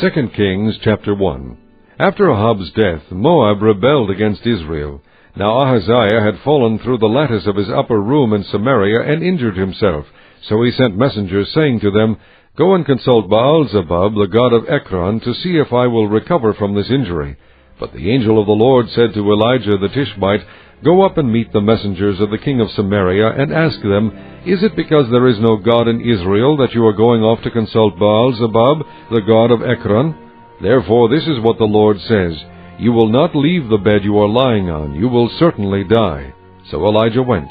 2 Kings chapter 1. After Ahab's death, Moab rebelled against Israel. Now Ahaziah had fallen through the lattice of his upper room in Samaria and injured himself. So he sent messengers, saying to them, Go and consult Baal-zebub, the god of Ekron, to see if I will recover from this injury. But the angel of the Lord said to Elijah the Tishbite, Go up and meet the messengers of the king of Samaria, and ask them, Is it because there is no God in Israel that you are going off to consult Baal-zebub, the god of Ekron? Therefore this is what the Lord says, You will not leave the bed you are lying on, you will certainly die. So Elijah went.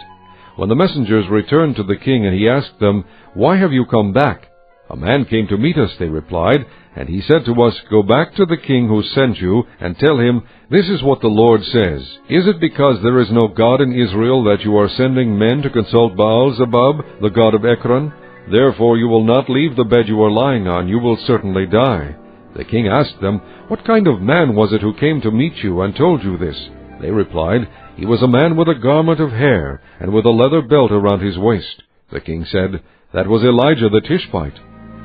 When the messengers returned to the king, and he asked them, Why have you come back? A man came to meet us, they replied, and he said to us, Go back to the king who sent you, and tell him, This is what the Lord says, Is it because there is no God in Israel that you are sending men to consult Baal-zebub, the god of Ekron? Therefore you will not leave the bed you are lying on, you will certainly die. The king asked them, What kind of man was it who came to meet you and told you this? They replied, He was a man with a garment of hair, and with a leather belt around his waist. The king said, That was Elijah the Tishbite.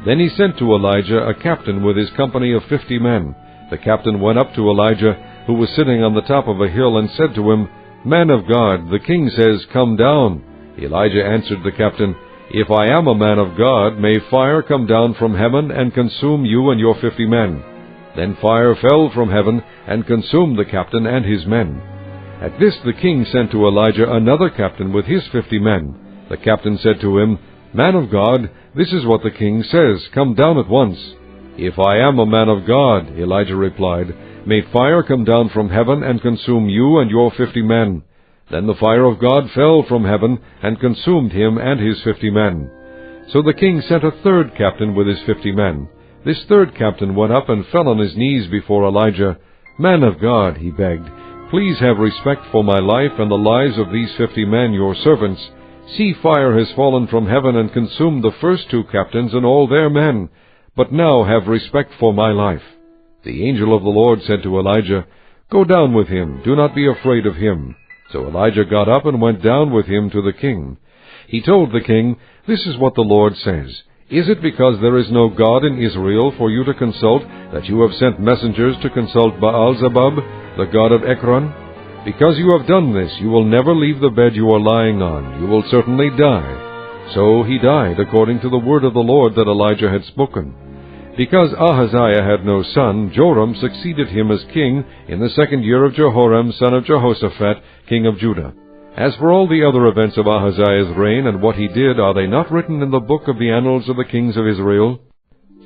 Then he sent to Elijah a captain with his company of 50 men. The captain went up to Elijah, who was sitting on the top of a hill, and said to him, Man of God, the king says, Come down. Elijah answered the captain, If I am a man of God, may fire come down from heaven and consume you and your 50 men. Then fire fell from heaven and consumed the captain and his men. At this the king sent to Elijah another captain with his 50 men. The captain said to him, Man of God, this is what the king says, Come down at once. If I am a man of God, Elijah replied, may fire come down from heaven and consume you and your 50 men. Then the fire of God fell from heaven and consumed him and his 50 men. So the king sent a third captain with his 50 men. This third captain went up and fell on his knees before Elijah. Man of God, he begged, please have respect for my life and the lives of these 50 men, your servants. See, fire has fallen from heaven and consumed the first 2 captains and all their men. But now have respect for my life. The angel of the Lord said to Elijah, Go down with him, do not be afraid of him. So Elijah got up and went down with him to the king. He told the king, This is what the Lord says. Is it because there is no God in Israel for you to consult, that you have sent messengers to consult Baal-zebub, the god of Ekron? Because you have done this, you will never leave the bed you are lying on. You will certainly die. So he died according to the word of the Lord that Elijah had spoken. Because Ahaziah had no son, Joram succeeded him as king in the 2nd year of Jehoram, son of Jehoshaphat, king of Judah. As for all the other events of Ahaziah's reign and what he did, are they not written in the book of the annals of the kings of Israel?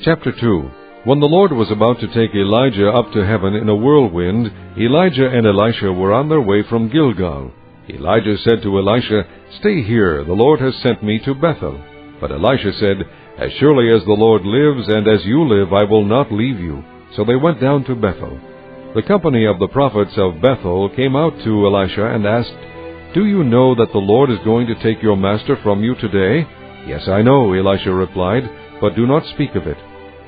Chapter 2. When the Lord was about to take Elijah up to heaven in a whirlwind, Elijah and Elisha were on their way from Gilgal. Elijah said to Elisha, Stay here, the Lord has sent me to Bethel. But Elisha said, As surely as the Lord lives, and as you live, I will not leave you. So they went down to Bethel. The company of the prophets of Bethel came out to Elisha and asked, Do you know that the Lord is going to take your master from you today? Yes, I know, Elisha replied, but do not speak of it.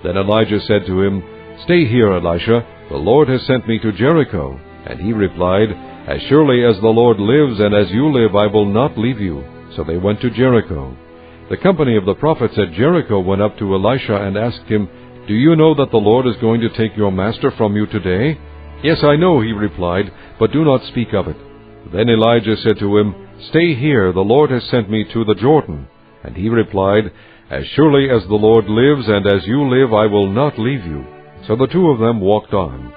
Then Elijah said to him, Stay here, Elisha, the Lord has sent me to Jericho. And he replied, As surely as the Lord lives, and as you live, I will not leave you. So they went to Jericho. The company of the prophets at Jericho went up to Elisha and asked him, Do you know that the Lord is going to take your master from you today? Yes, I know, he replied, but do not speak of it. Then Elijah said to him, Stay here, the Lord has sent me to the Jordan. And he replied, As surely as the Lord lives, and as you live, I will not leave you. So the 2 of them walked on.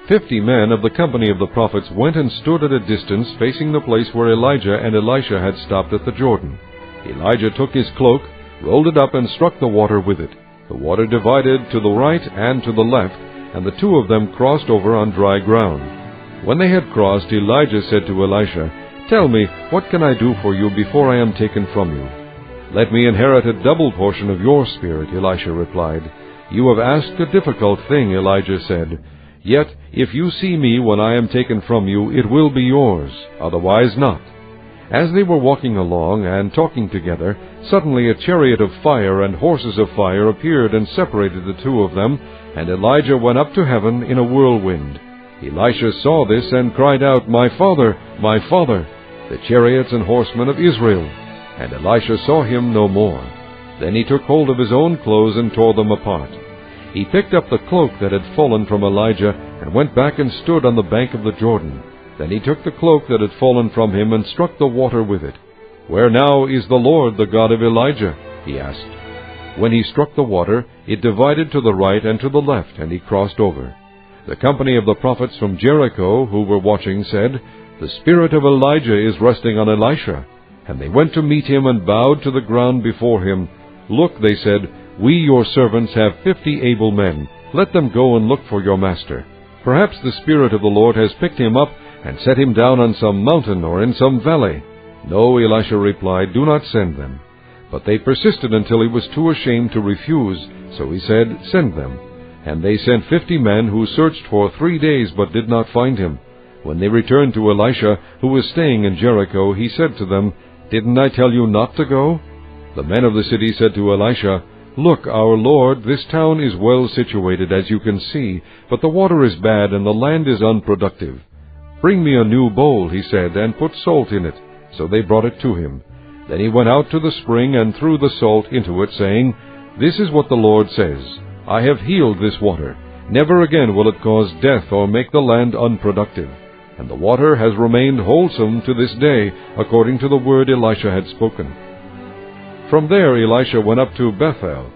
50 men of the company of the prophets went and stood at a distance, facing the place where Elijah and Elisha had stopped at the Jordan. Elijah took his cloak, rolled it up, and struck the water with it. The water divided to the right and to the left, and the 2 of them crossed over on dry ground. When they had crossed, Elijah said to Elisha, Tell me, what can I do for you before I am taken from you? Let me inherit a double portion of your spirit, Elisha replied. You have asked a difficult thing, Elijah said. Yet, if you see me when I am taken from you, it will be yours, otherwise not. As they were walking along and talking together, suddenly a chariot of fire and horses of fire appeared and separated the 2 of them, and Elijah went up to heaven in a whirlwind. Elisha saw this and cried out, My father, the chariots and horsemen of Israel! And Elisha saw him no more. Then he took hold of his own clothes and tore them apart. He picked up the cloak that had fallen from Elijah, and went back and stood on the bank of the Jordan. Then he took the cloak that had fallen from him, and struck the water with it. "Where now is the Lord, the God of Elijah?" he asked. When he struck the water, it divided to the right and to the left, and he crossed over. The company of the prophets from Jericho, who were watching, said, "The spirit of Elijah is resting on Elisha." And they went to meet him and bowed to the ground before him. "Look," they said, "we your servants have 50 able men. Let them go and look for your master. Perhaps the Spirit of the Lord has picked him up and set him down on some mountain or in some valley." "No," Elisha replied, "do not send them." But they persisted until he was too ashamed to refuse, so he said, "Send them." And they sent 50 men, who searched for 3 days but did not find him. When they returned to Elisha, who was staying in Jericho, he said to them, "Didn't I tell you not to go?" The men of the city said to Elisha, "Look, our lord, this town is well situated, as you can see, but the water is bad and the land is unproductive." "Bring me a new bowl," he said, "and put salt in it." So they brought it to him. Then he went out to the spring and threw the salt into it, saying, "This is what the Lord says, I have healed this water. Never again will it cause death or make the land unproductive." And the water has remained wholesome to this day, according to the word Elisha had spoken. From there Elisha went up to Bethel.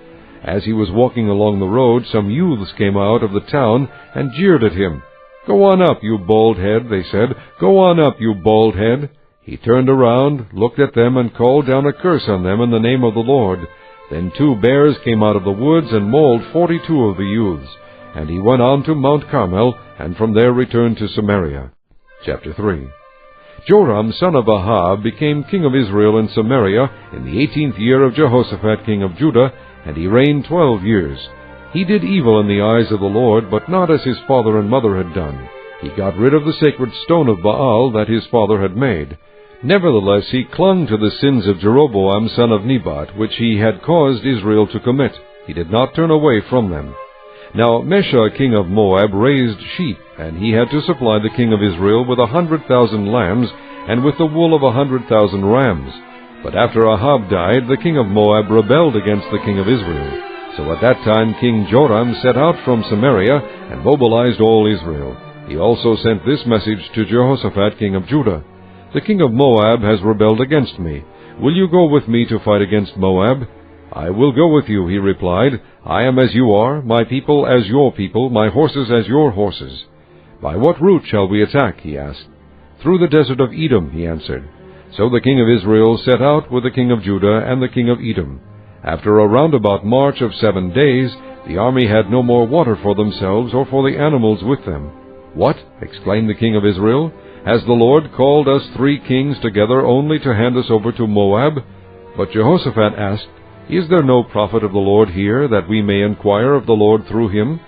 As he was walking along the road, some youths came out of the town and jeered at him. "Go on up, you bald head," they said. "Go on up, you bald head." He turned around, looked at them, and called down a curse on them in the name of the Lord. Then 2 bears came out of the woods and mauled 42 of the youths. And he went on to Mount Carmel, and from there returned to Samaria. Chapter 3. Joram son of Ahab became king of Israel in Samaria in the 18th year of Jehoshaphat king of Judah, and he reigned 12 years. He did evil in the eyes of the Lord, but not as his father and mother had done. He got rid of the sacred stone of Baal that his father had made. Nevertheless he clung to the sins of Jeroboam son of Nebat, which he had caused Israel to commit. He did not turn away from them. Now Mesha king of Moab raised sheep, and he had to supply the king of Israel with 100,000 lambs, and with the wool of 100,000 rams. But after Ahab died, the king of Moab rebelled against the king of Israel. So at that time King Joram set out from Samaria, and mobilized all Israel. He also sent this message to Jehoshaphat king of Judah: "The king of Moab has rebelled against me. Will you go with me to fight against Moab?" "I will go with you," he replied. "I am as you are, my people as your people, my horses as your horses." "By what route shall we attack?" he asked. "Through the desert of Edom," he answered. So the king of Israel set out with the king of Judah and the king of Edom. After a roundabout march of 7 days, the army had no more water for themselves or for the animals with them. "What?" exclaimed the king of Israel. "Has the Lord called us 3 kings together only to hand us over to Moab?" But Jehoshaphat asked, "Is there no prophet of the Lord here, that we may inquire of the Lord through him?"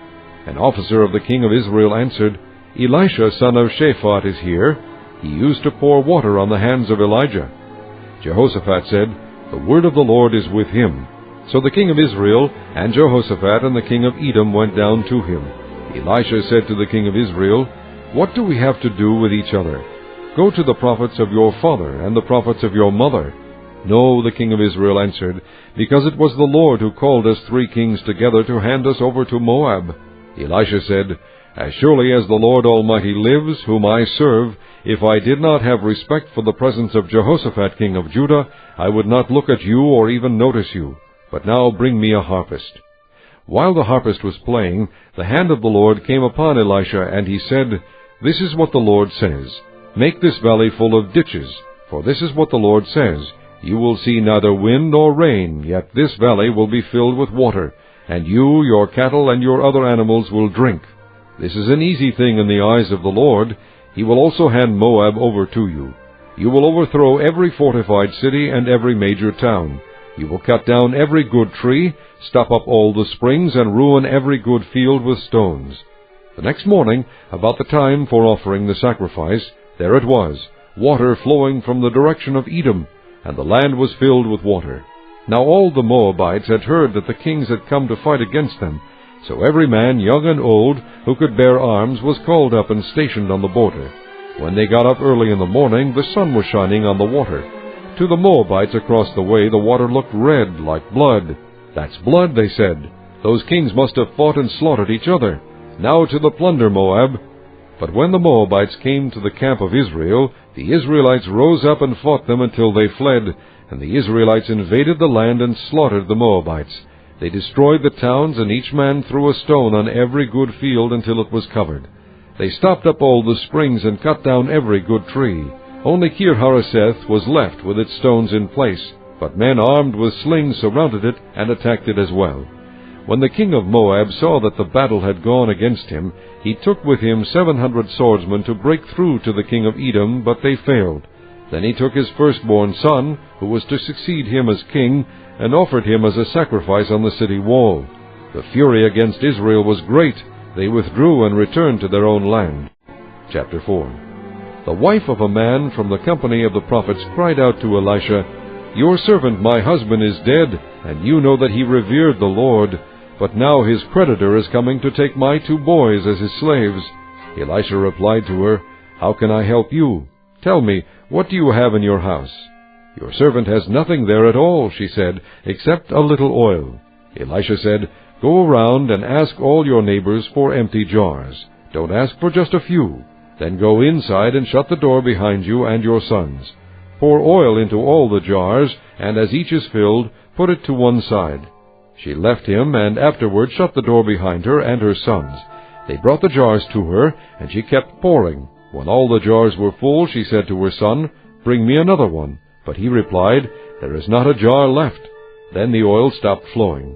An officer of the king of Israel answered, "Elisha son of Shaphat is here. He used to pour water on the hands of Elijah." Jehoshaphat said, "The word of the Lord is with him." So the king of Israel and Jehoshaphat and the king of Edom went down to him. Elisha said to the king of Israel, "What do we have to do with each other? Go to the prophets of your father and the prophets of your mother." "No," the king of Israel answered, "because it was the Lord who called us 3 kings together to hand us over to Moab." Elisha said, "As surely as the Lord Almighty lives, whom I serve, if I did not have respect for the presence of Jehoshaphat king of Judah, I would not look at you or even notice you. But now bring me a harpist." While the harpist was playing, the hand of the Lord came upon Elisha, and he said, "This is what the Lord says, Make this valley full of ditches, for this is what the Lord says, You will see neither wind nor rain, yet this valley will be filled with water, and you, your cattle, and your other animals will drink. This is an easy thing in the eyes of the Lord. He will also hand Moab over to you. You will overthrow every fortified city and every major town. You will cut down every good tree, stop up all the springs, and ruin every good field with stones." The next morning, about the time for offering the sacrifice, there it was, water flowing from the direction of Edom, and the land was filled with water. Now all the Moabites had heard that the kings had come to fight against them, so every man, young and old, who could bear arms, was called up and stationed on the border. When they got up early in the morning, the sun was shining on the water. To the Moabites across the way, the water looked red, like blood. "That's blood," they said. "The Those kings must have fought and slaughtered each other. Now to the plunder, Moab!" But when the Moabites came to the camp of Israel, the Israelites rose up and fought them until they fled, and the Israelites invaded the land and slaughtered the Moabites. They destroyed the towns, and each man threw a stone on every good field until it was covered. They stopped up all the springs and cut down every good tree. Only Kir-Hareseth was left with its stones in place, but men armed with slings surrounded it and attacked it as well. When the king of Moab saw that the battle had gone against him, he took with him 700 swordsmen to break through to the king of Edom, but they failed. Then he took his firstborn son, who was to succeed him as king, and offered him as a sacrifice on the city wall. The fury against Israel was great. They withdrew and returned to their own land. Chapter 4. The wife of a man from the company of the prophets cried out to Elisha, "Your servant my husband is dead, and you know that he revered the Lord. But now his creditor is coming to take my 2 boys as his slaves." Elisha replied to her, "How can I help you? Tell me, what do you have in your house?" "Your servant has nothing there at all," she said, "except a little oil." Elisha said, "Go around and ask all your neighbors for empty jars. Don't ask for just a few. Then go inside and shut the door behind you and your sons. Pour oil into all the jars, and as each is filled, put it to one side." She left him, and afterward shut the door behind her and her sons. They brought the jars to her, and she kept pouring. When all the jars were full, she said to her son, "Bring me another one." But he replied, "There is not a jar left." Then the oil stopped flowing.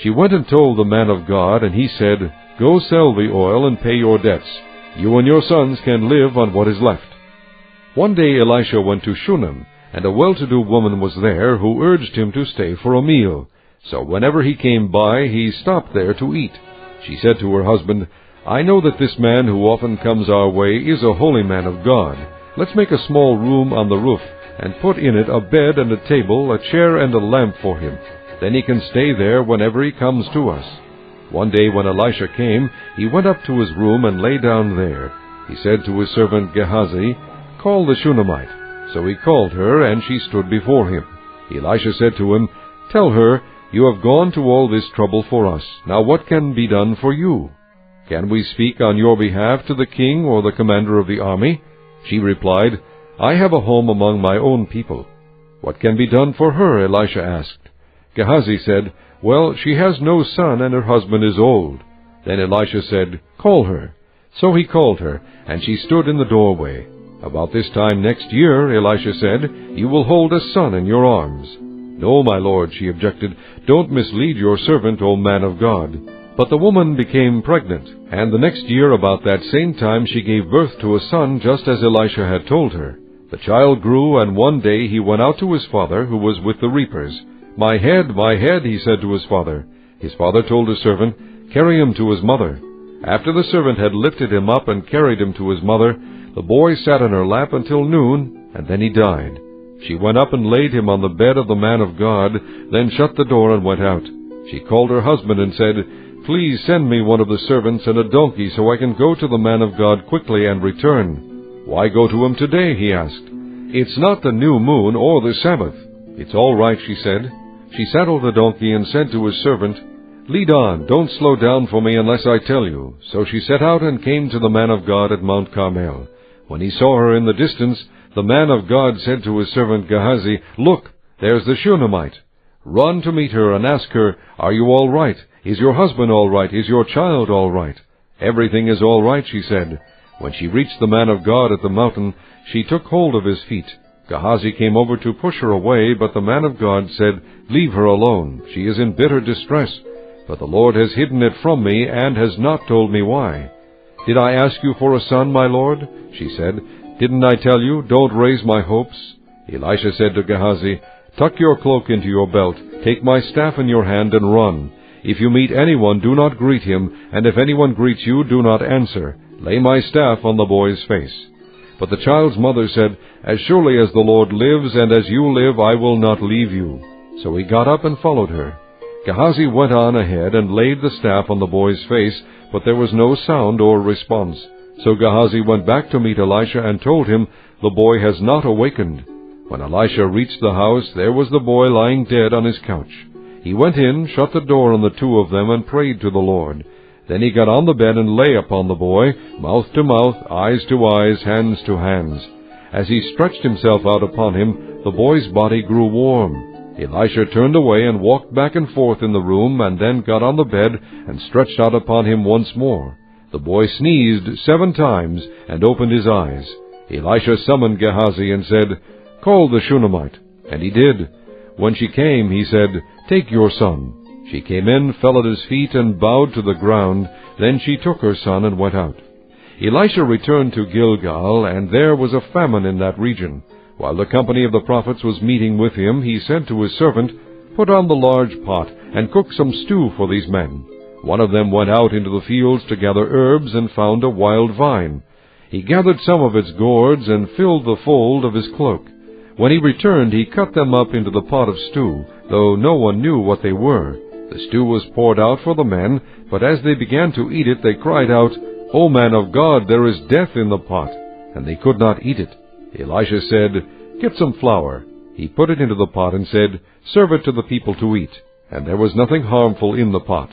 She went and told the man of God, and he said, "Go sell the oil and pay your debts. You and your sons can live on what is left." One day Elisha went to Shunem, and a well-to-do woman was there who urged him to stay for a meal. So whenever he came by, he stopped there to eat. She said to her husband, "I know that this man who often comes our way is a holy man of God. Let's make a small room on the roof, and put in it a bed and a table, a chair and a lamp for him. Then he can stay there whenever he comes to us." One day when Elisha came, he went up to his room and lay down there. He said to his servant Gehazi, "Call the Shunammite." So he called her, and she stood before him. Elisha said to him, "Tell her, you have gone to all this trouble for us. Now what can be done for you? Can we speak on your behalf to the king or the commander of the army?" She replied, "I have a home among my own people." "What can be done for her?" Elisha asked. Gehazi said, "Well, she has no son, and her husband is old." Then Elisha said, "Call her." So he called her, and she stood in the doorway. "About this time next year," Elisha said, "you will hold a son in your arms." "No, my lord," she objected, "don't mislead your servant, O man of God." But the woman became pregnant, and the next year about that same time she gave birth to a son, just as Elisha had told her. The child grew, and one day he went out to his father, who was with the reapers. My head, he said to his father. His father told his servant, "Carry him to his mother." After the servant had lifted him up and carried him to his mother, the boy sat on her lap until noon, and then he died. She went up and laid him on the bed of the man of God, then shut the door and went out. She called her husband and said, "Please send me one of the servants and a donkey so I can go to the man of God quickly and return." "Why go to him today?" he asked. "It's not the new moon or the Sabbath." "It's all right," she said. She saddled the donkey and said to his servant, "Lead on, don't slow down for me unless I tell you." So she set out and came to the man of God at Mount Carmel. When he saw her in the distance, the man of God said to his servant Gehazi, "Look, there's the Shunammite. Run to meet her and ask her, 'Are you all right? Is your husband all right? Is your child all right?'" "Everything is all right," she said. When she reached the man of God at the mountain, she took hold of his feet. Gehazi came over to push her away, but the man of God said, "Leave her alone. She is in bitter distress. But the Lord has hidden it from me and has not told me why." "Did I ask you for a son, my lord?" she said. "Didn't I tell you, don't raise my hopes?" Elisha said to Gehazi, "Tuck your cloak into your belt, take my staff in your hand, and run. If you meet anyone, do not greet him, and if anyone greets you, do not answer. Lay my staff on the boy's face." But the child's mother said, "As surely as the Lord lives, and as you live, I will not leave you." So he got up and followed her. Gehazi went on ahead and laid the staff on the boy's face, but there was no sound or response. So Gehazi went back to meet Elisha and told him, "The boy has not awakened." When Elisha reached the house, there was the boy lying dead on his couch. He went in, shut the door on the two of them, and prayed to the Lord. Then he got on the bed and lay upon the boy, mouth to mouth, eyes to eyes, hands to hands. As he stretched himself out upon him, the boy's body grew warm. Elisha turned away and walked back and forth in the room, and then got on the bed and stretched out upon him once more. The boy sneezed 7 times and opened his eyes. Elisha summoned Gehazi and said, "Call the Shunammite." And he did. When she came, he said, "Take your son." She came in, fell at his feet, and bowed to the ground. Then she took her son and went out. Elisha returned to Gilgal, and there was a famine in that region. While the company of the prophets was meeting with him, he said to his servant, "Put on the large pot, and cook some stew for these men." One of them went out into the fields to gather herbs, and found a wild vine. He gathered some of its gourds, and filled the fold of his cloak. When he returned, he cut them up into the pot of stew, though no one knew what they were. The stew was poured out for the men, but as they began to eat it, they cried out, "O man of God, there is death in the pot!" And they could not eat it. Elisha said, "Get some flour." He put it into the pot and said, "Serve it to the people to eat." And there was nothing harmful in the pot.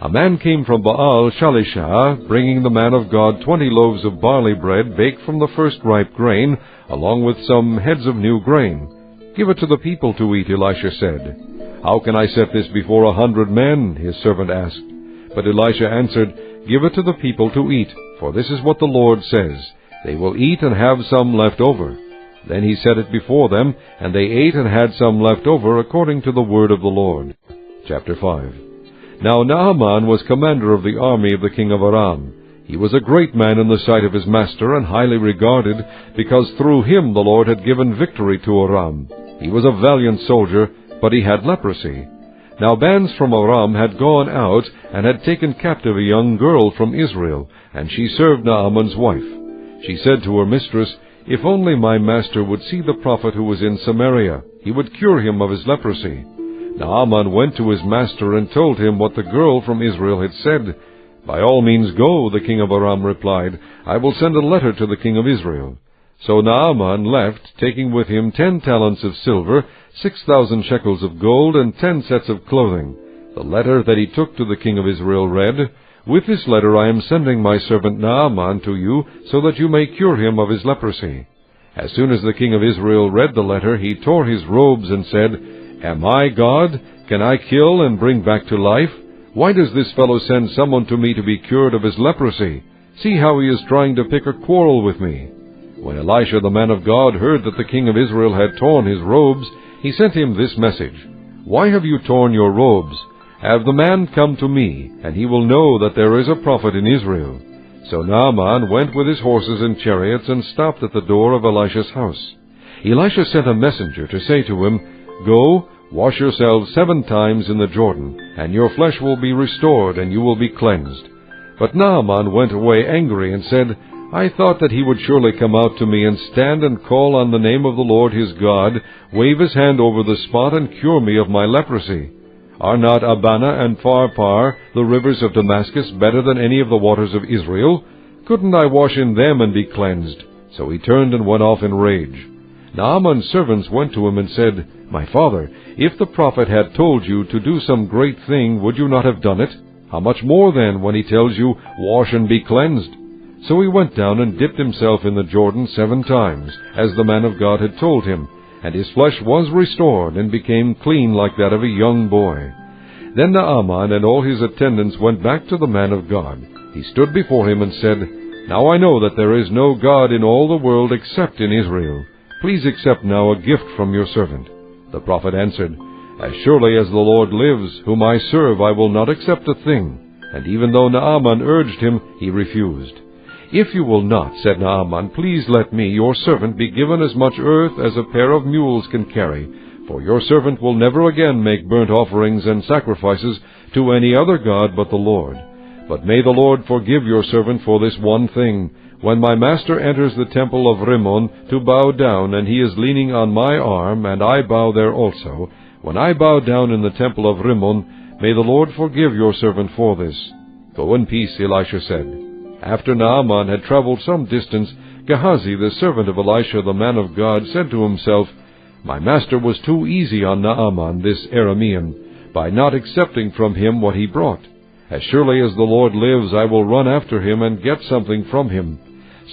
A man came from Baal Shalisha, bringing the man of God 20 loaves of barley bread baked from the first ripe grain, along with some heads of new grain. "Give it to the people to eat," Elisha said. "How can I set this before 100 men?" his servant asked. But Elisha answered, "Give it to the people to eat, for this is what the Lord says, they will eat and have some left over." Then he set it before them, and they ate and had some left over, according to the word of the Lord. Chapter 5. Now Naaman was commander of the army of the king of Aram. He was a great man in the sight of his master, and highly regarded, because through him the Lord had given victory to Aram. He was a valiant soldier, but he had leprosy. Now bands from Aram had gone out, and had taken captive a young girl from Israel, and she served Naaman's wife. She said to her mistress, "If only my master would see the prophet who was in Samaria, he would cure him of his leprosy." Naaman went to his master and told him what the girl from Israel had said. "By all means go," the king of Aram replied. "I will send a letter to the king of Israel." So Naaman left, taking with him 10 talents of silver, 6,000 shekels of gold, and 10 sets of clothing. The letter that he took to the king of Israel read, "With this letter I am sending my servant Naaman to you, so that you may cure him of his leprosy." As soon as the king of Israel read the letter, he tore his robes and said, "Am I God? Can I kill and bring back to life? Why does this fellow send someone to me to be cured of his leprosy? See how he is trying to pick a quarrel with me." When Elisha the man of God heard that the king of Israel had torn his robes, he sent him this message, "Why have you torn your robes? Have the man come to me, and he will know that there is a prophet in Israel." So Naaman went with his horses and chariots and stopped at the door of Elisha's house. Elisha sent a messenger to say to him, "Go, wash yourselves 7 times in the Jordan, and your flesh will be restored, and you will be cleansed." But Naaman went away angry and said, "I thought that he would surely come out to me and stand and call on the name of the Lord his God, wave his hand over the spot, and cure me of my leprosy. Are not Abana and Pharpar, the rivers of Damascus, better than any of the waters of Israel? Couldn't I wash in them and be cleansed?" So he turned and went off in rage. Naaman's servants went to him and said, "My father, if the prophet had told you to do some great thing, would you not have done it? How much more then, when he tells you, 'Wash and be cleansed'?" So he went down and dipped himself in the Jordan 7 times, as the man of God had told him, and his flesh was restored, and became clean like that of a young boy. Then Naaman and all his attendants went back to the man of God. He stood before him and said, "Now I know that there is no God in all the world except in Israel. Please accept now a gift from your servant." The prophet answered, "As surely as the Lord lives, whom I serve, I will not accept a thing." And even though Naaman urged him, he refused. "If you will not," said Naaman, "please let me, your servant, be given as much earth as a pair of mules can carry, for your servant will never again make burnt offerings and sacrifices to any other god but the Lord. But may the Lord forgive your servant for this one thing. When my master enters the temple of Rimmon to bow down, and he is leaning on my arm, and I bow there also, when I bow down in the temple of Rimmon, may the Lord forgive your servant for this." "Go in peace," Elisha said. After Naaman had traveled some distance, Gehazi, the servant of Elisha the man of God, said to himself, "My master was too easy on Naaman, this Aramean, by not accepting from him what he brought. As surely as the Lord lives, I will run after him and get something from him."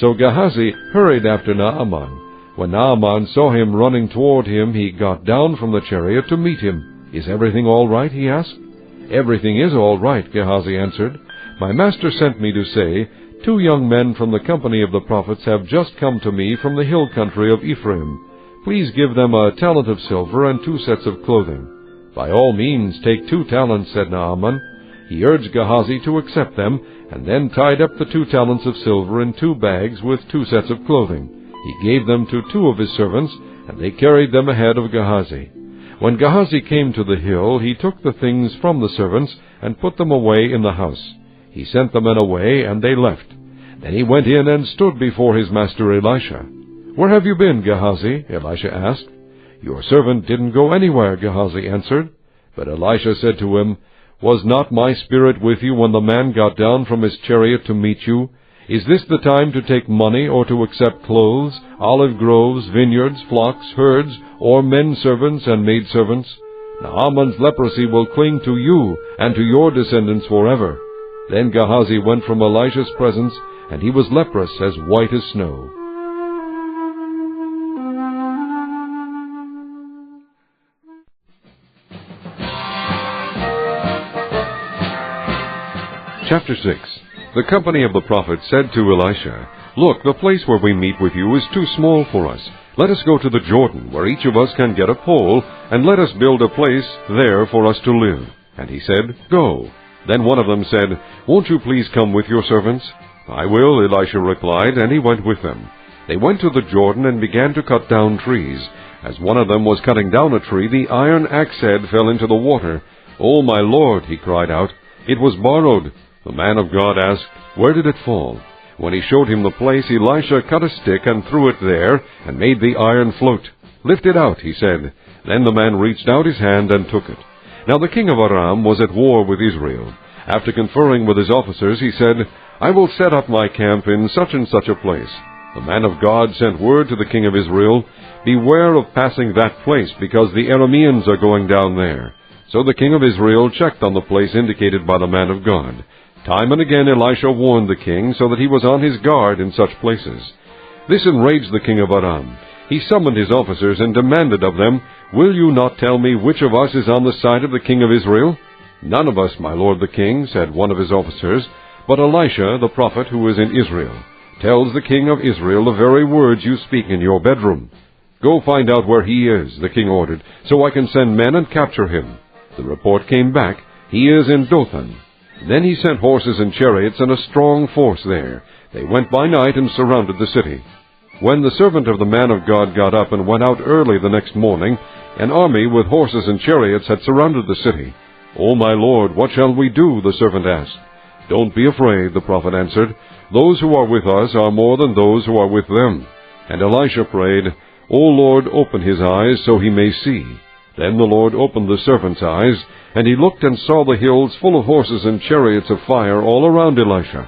So Gehazi hurried after Naaman. When Naaman saw him running toward him, he got down from the chariot to meet him. "Is everything all right?" he asked. "Everything is all right," Gehazi answered. "My master sent me to say, 2 young men from the company of the prophets have just come to me from the hill country of Ephraim. Please give them a talent of silver and 2 sets of clothing." "By all means, take 2 talents," said Naaman. He urged Gehazi to accept them, and then tied up the 2 talents of silver in 2 bags with 2 sets of clothing. He gave them to 2 of his servants, and they carried them ahead of Gehazi. When Gehazi came to the hill, he took the things from the servants and put them away in the house. He sent the men away, and they left. Then he went in and stood before his master Elisha. "Where have you been, Gehazi?" Elisha asked. "Your servant didn't go anywhere," Gehazi answered. But Elisha said to him, "Was not my spirit with you when the man got down from his chariot to meet you? Is this the time to take money or to accept clothes, olive groves, vineyards, flocks, herds, or men servants and maidservants? Naaman's leprosy will cling to you and to your descendants forever." Then Gehazi went from Elisha's presence, and he was leprous as white as snow. Chapter 6. The company of the prophets said to Elisha, "Look, the place where we meet with you is too small for us. Let us go to the Jordan, where each of us can get a pole, and let us build a place there for us to live." And he said, "Go." Then one of them said, "Won't you please come with your servants?" "I will," Elisha replied, and he went with them. They went to the Jordan and began to cut down trees. As one of them was cutting down a tree, the iron axe head fell into the water. "Oh, my Lord," he cried out, "it was borrowed." The man of God asked, "Where did it fall?" When he showed him the place, Elisha cut a stick and threw it there, and made the iron float. "Lift it out," he said. Then the man reached out his hand and took it. Now the king of Aram was at war with Israel. After conferring with his officers, he said, "I will set up my camp in such and such a place." The man of God sent word to the king of Israel, "Beware of passing that place, because the Arameans are going down there." So the king of Israel checked on the place indicated by the man of God. Time and again Elisha warned the king, so that he was on his guard in such places. This enraged the king of Aram. He summoned his officers and demanded of them, "Will you not tell me which of us is on the side of the king of Israel?" "None of us, my lord the king," said one of his officers, "but Elisha, the prophet who is in Israel, tells the king of Israel the very words you speak in your bedroom." "Go find out where he is," the king ordered, "so I can send men and capture him." The report came back, "He is in Dothan." Then he sent horses and chariots and a strong force there. They went by night and surrounded the city. When the servant of the man of God got up and went out early the next morning, an army with horses and chariots had surrounded the city. "Oh, my lord, what shall we do?" the servant asked. "Don't be afraid," the prophet answered. "Those who are with us are more than those who are with them." And Elisha prayed, "O Lord, open his eyes so he may see." Then the Lord opened the servant's eyes, and he looked and saw the hills full of horses and chariots of fire all around Elisha.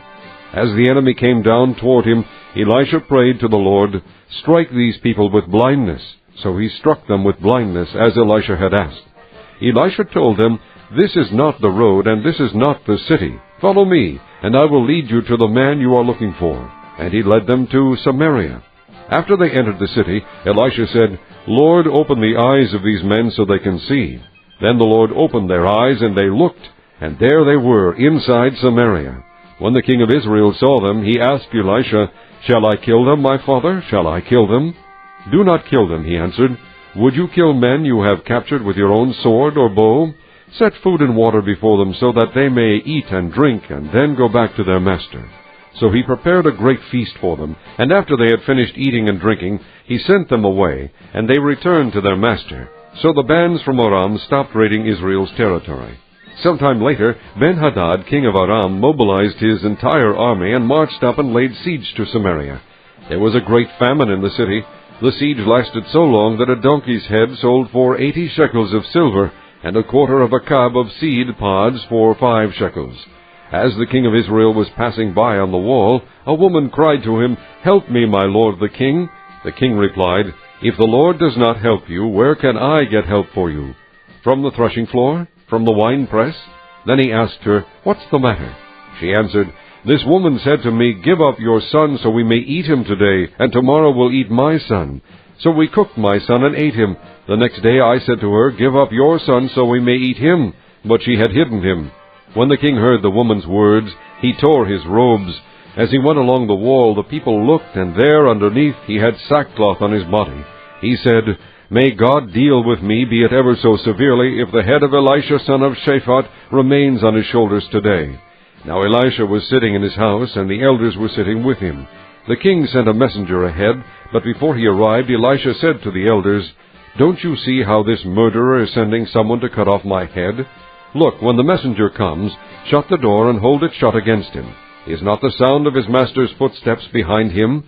As the enemy came down toward him, Elisha prayed to the Lord, "Strike these people with blindness." So he struck them with blindness, as Elisha had asked. Elisha told them, "This is not the road, and this is not the city. Follow me, and I will lead you to the man you are looking for." And he led them to Samaria. After they entered the city, Elisha said, "Lord, open the eyes of these men so they can see." Then the Lord opened their eyes, and they looked, and there they were, inside Samaria. When the king of Israel saw them, he asked Elisha, "Shall I kill them, my father? Shall I kill them?" "Do not kill them," he answered. "Would you kill men you have captured with your own sword or bow? Set food and water before them so that they may eat and drink, and then go back to their master." So he prepared a great feast for them, and after they had finished eating and drinking, he sent them away, and they returned to their master. So the bands from Aram stopped raiding Israel's territory. Sometime later, Ben-Hadad, king of Aram, mobilized his entire army and marched up and laid siege to Samaria. There was a great famine in the city. The siege lasted so long that a donkey's head sold for 80 shekels of silver, and a quarter of a cab of seed pods for 5 shekels. As the king of Israel was passing by on the wall, a woman cried to him, "Help me, my lord the king." The king replied, "If the Lord does not help you, where can I get help for you? From the threshing floor? from the winepress?" Then he asked her, "What's the matter?" She answered, "This woman said to me, 'Give up your son so we may eat him today, and tomorrow we'll eat my son.' So we cooked my son and ate him. The next day I said to her, 'Give up your son so we may eat him.' But she had hidden him." When the king heard the woman's words, he tore his robes. As he went along the wall, the people looked, and there underneath he had sackcloth on his body. He said, "May God deal with me, be it ever so severely, if the head of Elisha son of Shaphat remains on his shoulders today." Now Elisha was sitting in his house, and the elders were sitting with him. The king sent a messenger ahead, but before he arrived, Elisha said to the elders, "Don't you see how this murderer is sending someone to cut off my head? Look, when the messenger comes, shut the door and hold it shut against him. Is not the sound of his master's footsteps behind him?"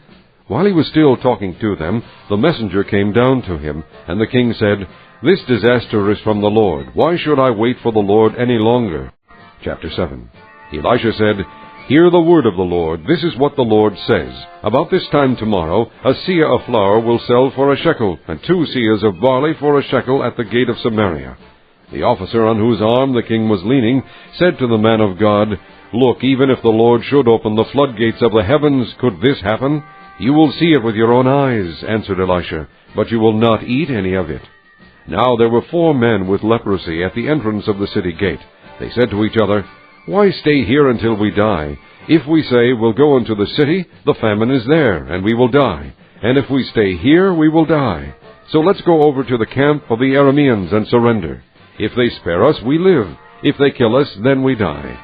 While he was still talking to them, the messenger came down to him, and the king said, "This disaster is from the Lord. Why should I wait for the Lord any longer?" Chapter 7. Elisha said, "Hear the word of the Lord. This is what the Lord says. About this time tomorrow, a seah of flour will sell for a shekel, and 2 seahs of barley for a shekel at the gate of Samaria." The officer on whose arm the king was leaning said to the man of God, "Look, even if the Lord should open the floodgates of the heavens, could this happen?" "You will see it with your own eyes," answered Elisha, "but you will not eat any of it." Now there were 4 men with leprosy at the entrance of the city gate. They said to each other, "Why stay here until we die? If we say, 'We'll go into the city,' the famine is there, and we will die. And if we stay here, we will die. So let's go over to the camp of the Arameans and surrender. If they spare us, we live. If they kill us, then we die."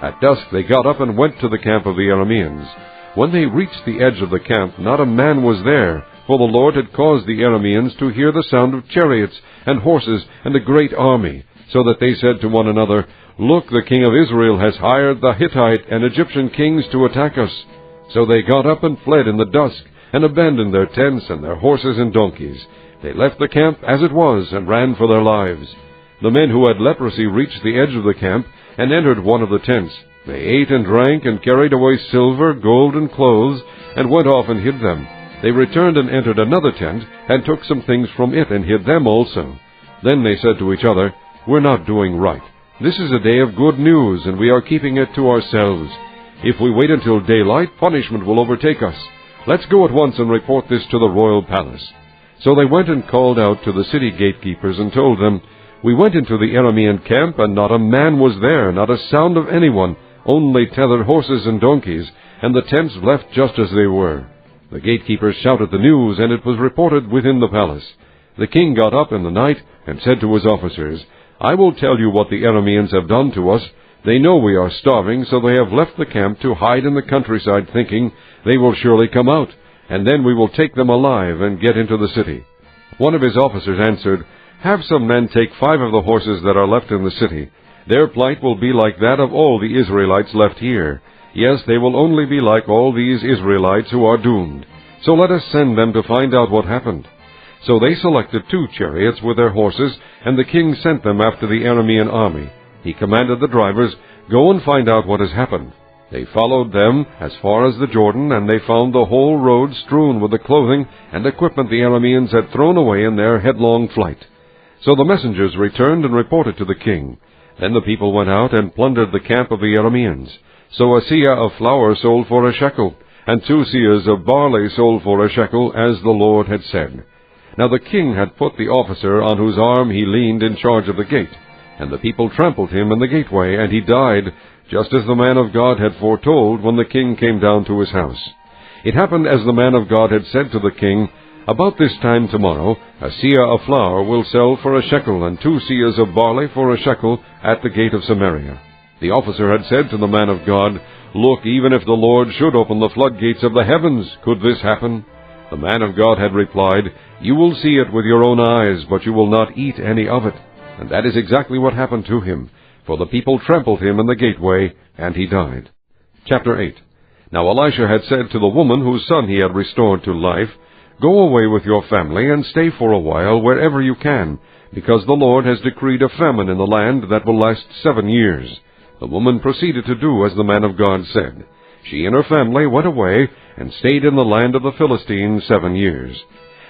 At dusk they got up and went to the camp of the Arameans. When they reached the edge of the camp, not a man was there, for the Lord had caused the Arameans to hear the sound of chariots and horses and a great army, so that they said to one another, "Look, the king of Israel has hired the Hittite and Egyptian kings to attack us." So they got up and fled in the dusk, and abandoned their tents and their horses and donkeys. They left the camp as it was, and ran for their lives. The men who had leprosy reached the edge of the camp, and entered one of the tents. They ate and drank, and carried away silver, gold, and clothes, and went off and hid them. They returned and entered another tent, and took some things from it, and hid them also. Then they said to each other, "We're not doing right. This is a day of good news, and we are keeping it to ourselves. If we wait until daylight, punishment will overtake us. Let's go at once and report this to the royal palace." So they went and called out to the city gatekeepers and told them, "We went into the Aramean camp, and not a man was there, not a sound of anyone, only tethered horses and donkeys, and the tents left just as they were." The gatekeepers shouted the news, and it was reported within the palace. The king got up in the night and said to his officers, "I will tell you what the Arameans have done to us. They know we are starving, so they have left the camp to hide in the countryside, thinking, 'They will surely come out, and then we will take them alive and get into the city.'" One of his officers answered, "Have some men take 5 of the horses that are left in the city. Their plight will be like that of all the Israelites left here. Yes, they will only be like all these Israelites who are doomed. So let us send them to find out what happened." So they selected 2 chariots with their horses, and the king sent them after the Aramean army. He commanded the drivers, "Go and find out what has happened." They followed them as far as the Jordan, and they found the whole road strewn with the clothing and equipment the Arameans had thrown away in their headlong flight. So the messengers returned and reported to the king. Then the people went out and plundered the camp of the Arameans. So a seah of flour sold for a shekel, and 2 seahs of barley sold for a shekel, as the Lord had said. Now the king had put the officer on whose arm he leaned in charge of the gate, and the people trampled him in the gateway, and he died, just as the man of God had foretold when the king came down to his house. It happened as the man of God had said to the king, "About this time tomorrow, a seah of flour will sell for a shekel, and 2 seahs of barley for a shekel at the gate of Samaria." The officer had said to the man of God, "Look, even if the Lord should open the floodgates of the heavens, could this happen?" The man of God had replied, "You will see it with your own eyes, but you will not eat any of it." And that is exactly what happened to him, for the people trampled him in the gateway, and he died. Chapter 8. Now Elisha had said to the woman whose son he had restored to life, "Go away with your family, and stay for a while wherever you can, because the Lord has decreed a famine in the land that will last 7 years. The woman proceeded to do as the man of God said. She and her family went away, and stayed in the land of the Philistines 7 years.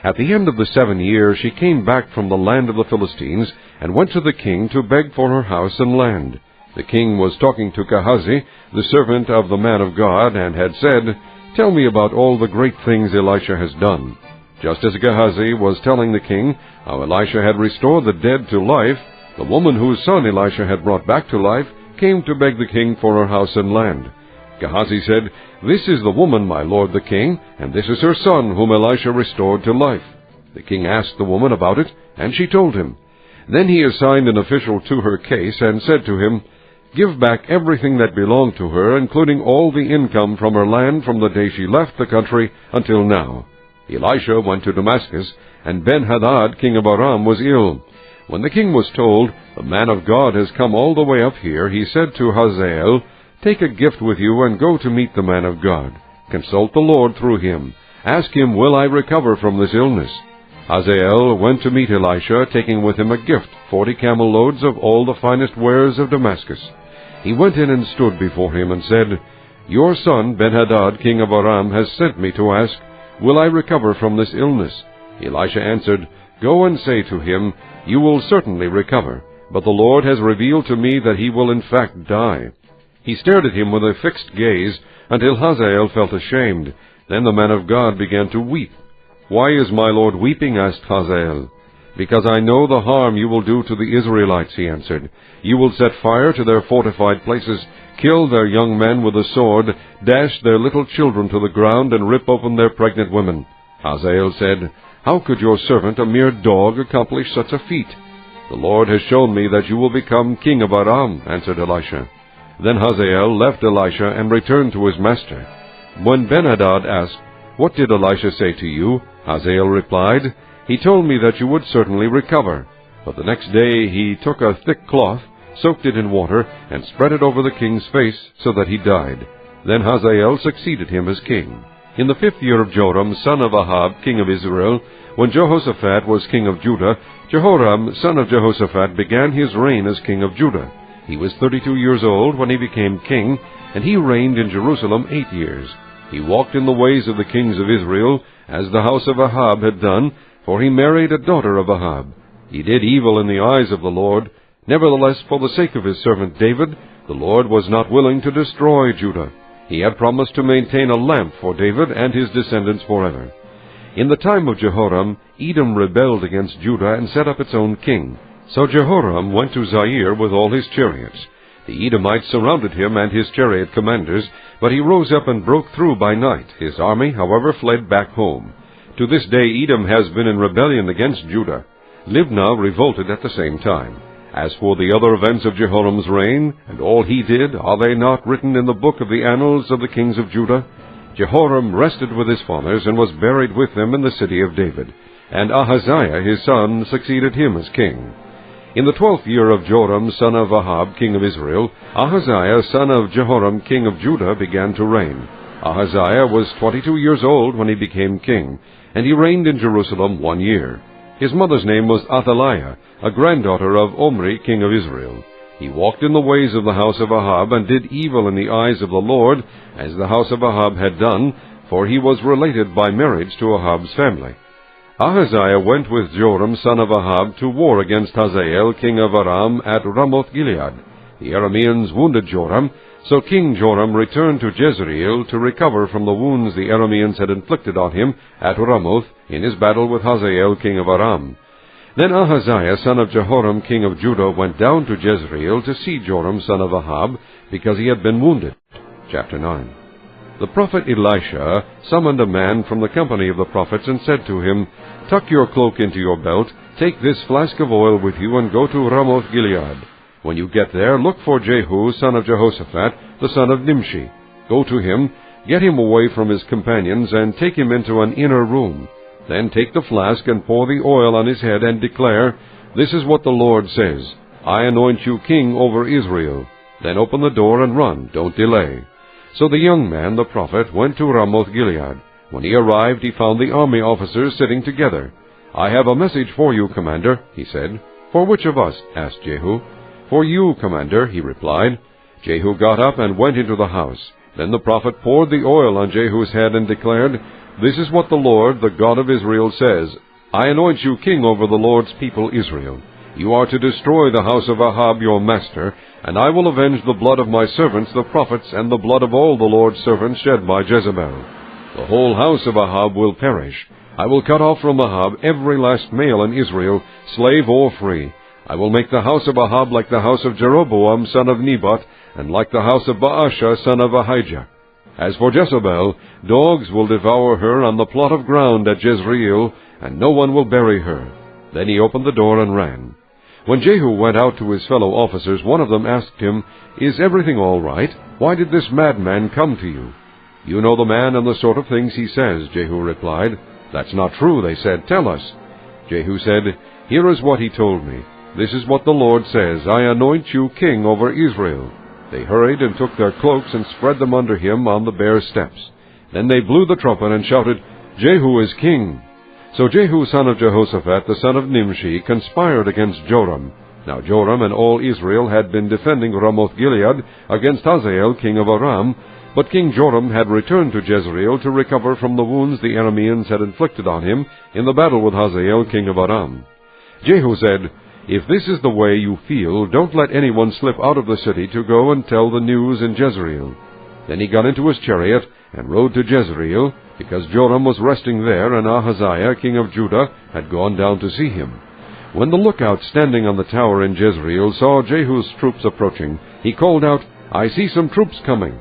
At the end of the 7 years she came back from the land of the Philistines, and went to the king to beg for her house and land. The king was talking to Gehazi, the servant of the man of God, and had said, "Tell me about all the great things Elisha has done." Just as Gehazi was telling the king how Elisha had restored the dead to life, the woman whose son Elisha had brought back to life came to beg the king for her house and land. Gehazi said, "This is the woman, my lord the king, and this is her son whom Elisha restored to life." The king asked the woman about it, and she told him. Then he assigned an official to her case and said to him, "Give back everything that belonged to her, including all the income from her land from the day she left the country until now." Elisha went to Damascus, and Ben-Hadad, king of Aram, was ill. When the king was told, "The man of God has come all the way up here," he said to Hazael, "Take a gift with you and go to meet the man of God. Consult the Lord through him. Ask him, 'Will I recover from this illness?'" Hazael went to meet Elisha, taking with him a gift, 40 camel loads of all the finest wares of Damascus. He went in and stood before him and said, "Your son Ben-Hadad, king of Aram, has sent me to ask, 'Will I recover from this illness?'" Elisha answered, "Go and say to him, 'You will certainly recover, but the Lord has revealed to me that he will in fact die.'" He stared at him with a fixed gaze until Hazael felt ashamed. Then the man of God began to weep. "Why is my lord weeping?" asked Hazael. "Because I know the harm you will do to the Israelites," he answered. "You will set fire to their fortified places, kill their young men with the sword, dash their little children to the ground, and rip open their pregnant women." Hazael said, "How could your servant, a mere dog, accomplish such a feat?" "The Lord has shown me that you will become king of Aram," answered Elisha. Then Hazael left Elisha and returned to his master. When Ben-Hadad asked, "What did Elisha say to you?" Hazael replied, "He told me that you would certainly recover." But the next day he took a thick cloth, soaked it in water, and spread it over the king's face, so that he died. Then Hazael succeeded him as king. In the 5th year of Joram, son of Ahab, king of Israel, when Jehoshaphat was king of Judah, Jehoram, son of Jehoshaphat, began his reign as king of Judah. He was 32 years old when he became king, and he reigned in Jerusalem 8 years. He walked in the ways of the kings of Israel, as the house of Ahab had done, for he married a daughter of Ahab. He did evil in the eyes of the Lord. Nevertheless, for the sake of his servant David, the Lord was not willing to destroy Judah. He had promised to maintain a lamp for David and his descendants forever. In the time of Jehoram, Edom rebelled against Judah and set up its own king. So Jehoram went to Zair with all his chariots. The Edomites surrounded him and his chariot commanders, but he rose up and broke through by night. His army, however, fled back home. To this day Edom has been in rebellion against Judah. Libnah revolted at the same time. As for the other events of Jehoram's reign, and all he did, are they not written in the book of the annals of the kings of Judah? Jehoram rested with his fathers, and was buried with them in the city of David. And Ahaziah his son succeeded him as king. In the 12th year of Joram, son of Ahab, king of Israel, Ahaziah, son of Jehoram, king of Judah, began to reign. Ahaziah was 22 years old when he became king, and he reigned in Jerusalem 1 year. His mother's name was Athaliah, a granddaughter of Omri, king of Israel. He walked in the ways of the house of Ahab, and did evil in the eyes of the Lord, as the house of Ahab had done, for he was related by marriage to Ahab's family. Ahaziah went with Joram son of Ahab to war against Hazael king of Aram at Ramoth-Gilead. The Arameans wounded Joram, so King Joram returned to Jezreel to recover from the wounds the Arameans had inflicted on him at Ramoth in his battle with Hazael king of Aram. Then Ahaziah son of Jehoram king of Judah went down to Jezreel to see Joram son of Ahab, because he had been wounded. Chapter 9. The prophet Elisha summoned a man from the company of the prophets and said to him, "Tuck your cloak into your belt, take this flask of oil with you, and go to Ramoth-Gilead. When you get there, look for Jehu, son of Jehoshaphat, the son of Nimshi. Go to him, get him away from his companions, and take him into an inner room. Then take the flask and pour the oil on his head, and declare, 'This is what the Lord says, I anoint you king over Israel.' Then open the door and run, don't delay." So the young man, the prophet, went to Ramoth-Gilead. When he arrived, he found the army officers sitting together. "I have a message for you, commander," he said. "For which of us?" asked Jehu. "For you, commander," he replied. Jehu got up and went into the house. Then the prophet poured the oil on Jehu's head and declared, "This is what the Lord, the God of Israel, says, I anoint you king over the Lord's people Israel. You are to destroy the house of Ahab your master, and I will avenge the blood of my servants the prophets, and the blood of all the Lord's servants shed by Jezebel. The whole house of Ahab will perish. I will cut off from Ahab every last male in Israel, slave or free. I will make the house of Ahab like the house of Jeroboam son of Nebat, and like the house of Baasha son of Ahijah. As for Jezebel, dogs will devour her on the plot of ground at Jezreel, and no one will bury her. Then he opened the door and ran. When Jehu went out to his fellow officers, one of them asked him, Is everything all right? Why did this madman come to you? You know the man and the sort of things he says, Jehu replied. That's not true, they said. Tell us. Jehu said, Here is what he told me. This is what the Lord says, I anoint you king over Israel. They hurried and took their cloaks and spread them under him on the bare steps. Then they blew the trumpet and shouted, Jehu is king. So Jehu son of Jehoshaphat, the son of Nimshi, conspired against Joram. Now Joram and all Israel had been defending Ramoth-Gilead against Hazael king of Aram, but King Joram had returned to Jezreel to recover from the wounds the Arameans had inflicted on him in the battle with Hazael king of Aram. Jehu said, If this is the way you feel, don't let anyone slip out of the city to go and tell the news in Jezreel. Then he got into his chariot and rode to Jezreel, because Joram was resting there, and Ahaziah king of Judah had gone down to see him. When the lookout standing on the tower in Jezreel saw Jehu's troops approaching, he called out, I see some troops coming.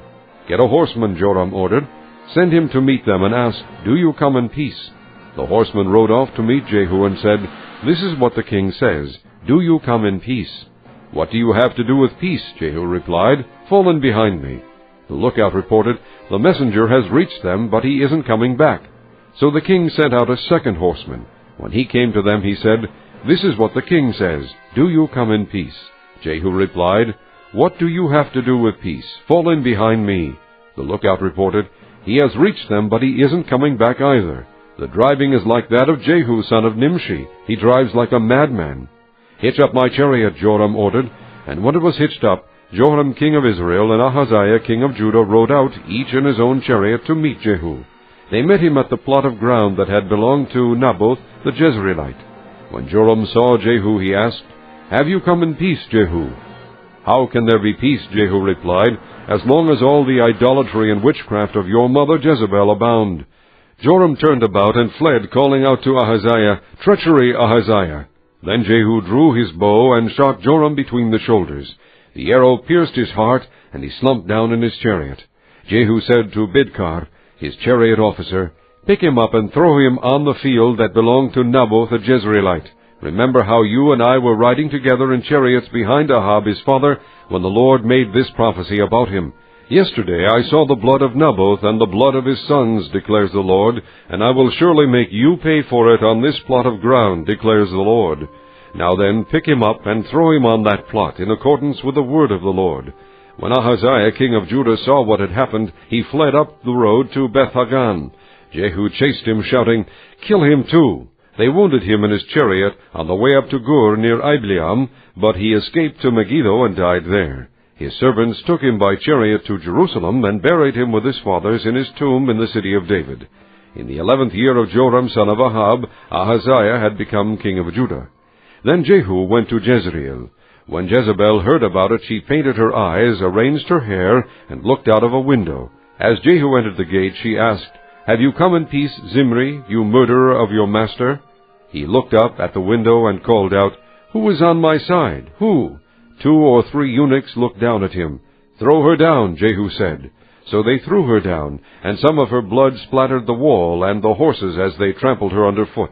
Get a horseman, Joram ordered. Send him to meet them and ask, Do you come in peace? The horseman rode off to meet Jehu and said, This is what the king says, Do you come in peace? What do you have to do with peace? Jehu replied, Fall in behind me. The lookout reported, The messenger has reached them, but he isn't coming back. So the king sent out a second horseman. When he came to them, he said, This is what the king says, Do you come in peace? Jehu replied, What do you have to do with peace? Fall in behind me. The lookout reported, He has reached them, but he isn't coming back either. The driving is like that of Jehu son of Nimshi. He drives like a madman. Hitch up my chariot, Joram ordered. And when it was hitched up, Joram king of Israel and Ahaziah king of Judah rode out, each in his own chariot, to meet Jehu. They met him at the plot of ground that had belonged to Naboth the Jezreelite. When Joram saw Jehu, he asked, Have you come in peace, Jehu? How can there be peace, Jehu replied, as long as all the idolatry and witchcraft of your mother Jezebel abound? Joram turned about and fled, calling out to Ahaziah, Treachery, Ahaziah! Then Jehu drew his bow and shot Joram between the shoulders. The arrow pierced his heart, and he slumped down in his chariot. Jehu said to Bidkar, his chariot officer, Pick him up and throw him on the field that belonged to Naboth the Jezreelite. Remember how you and I were riding together in chariots behind Ahab his father, when the Lord made this prophecy about him. Yesterday I saw the blood of Naboth and the blood of his sons, declares the Lord, and I will surely make you pay for it on this plot of ground, declares the Lord. Now then, pick him up and throw him on that plot, in accordance with the word of the Lord. When Ahaziah king of Judah saw what had happened, he fled up the road to Beth-Hagan. Jehu chased him, shouting, Kill him too! They wounded him in his chariot on the way up to Gur near Ibleam, but he escaped to Megiddo and died there. His servants took him by chariot to Jerusalem and buried him with his fathers in his tomb in the city of David. In the 11th year of Joram son of Ahab, Ahaziah had become king of Judah. Then Jehu went to Jezreel. When Jezebel heard about it, she painted her eyes, arranged her hair, and looked out of a window. As Jehu entered the gate, she asked, Have you come in peace, Zimri, you murderer of your master? He looked up at the window and called out, Who is on my side? Who? 2 or 3 eunuchs looked down at him. Throw her down, Jehu said. So they threw her down, and some of her blood splattered the wall and the horses as they trampled her underfoot.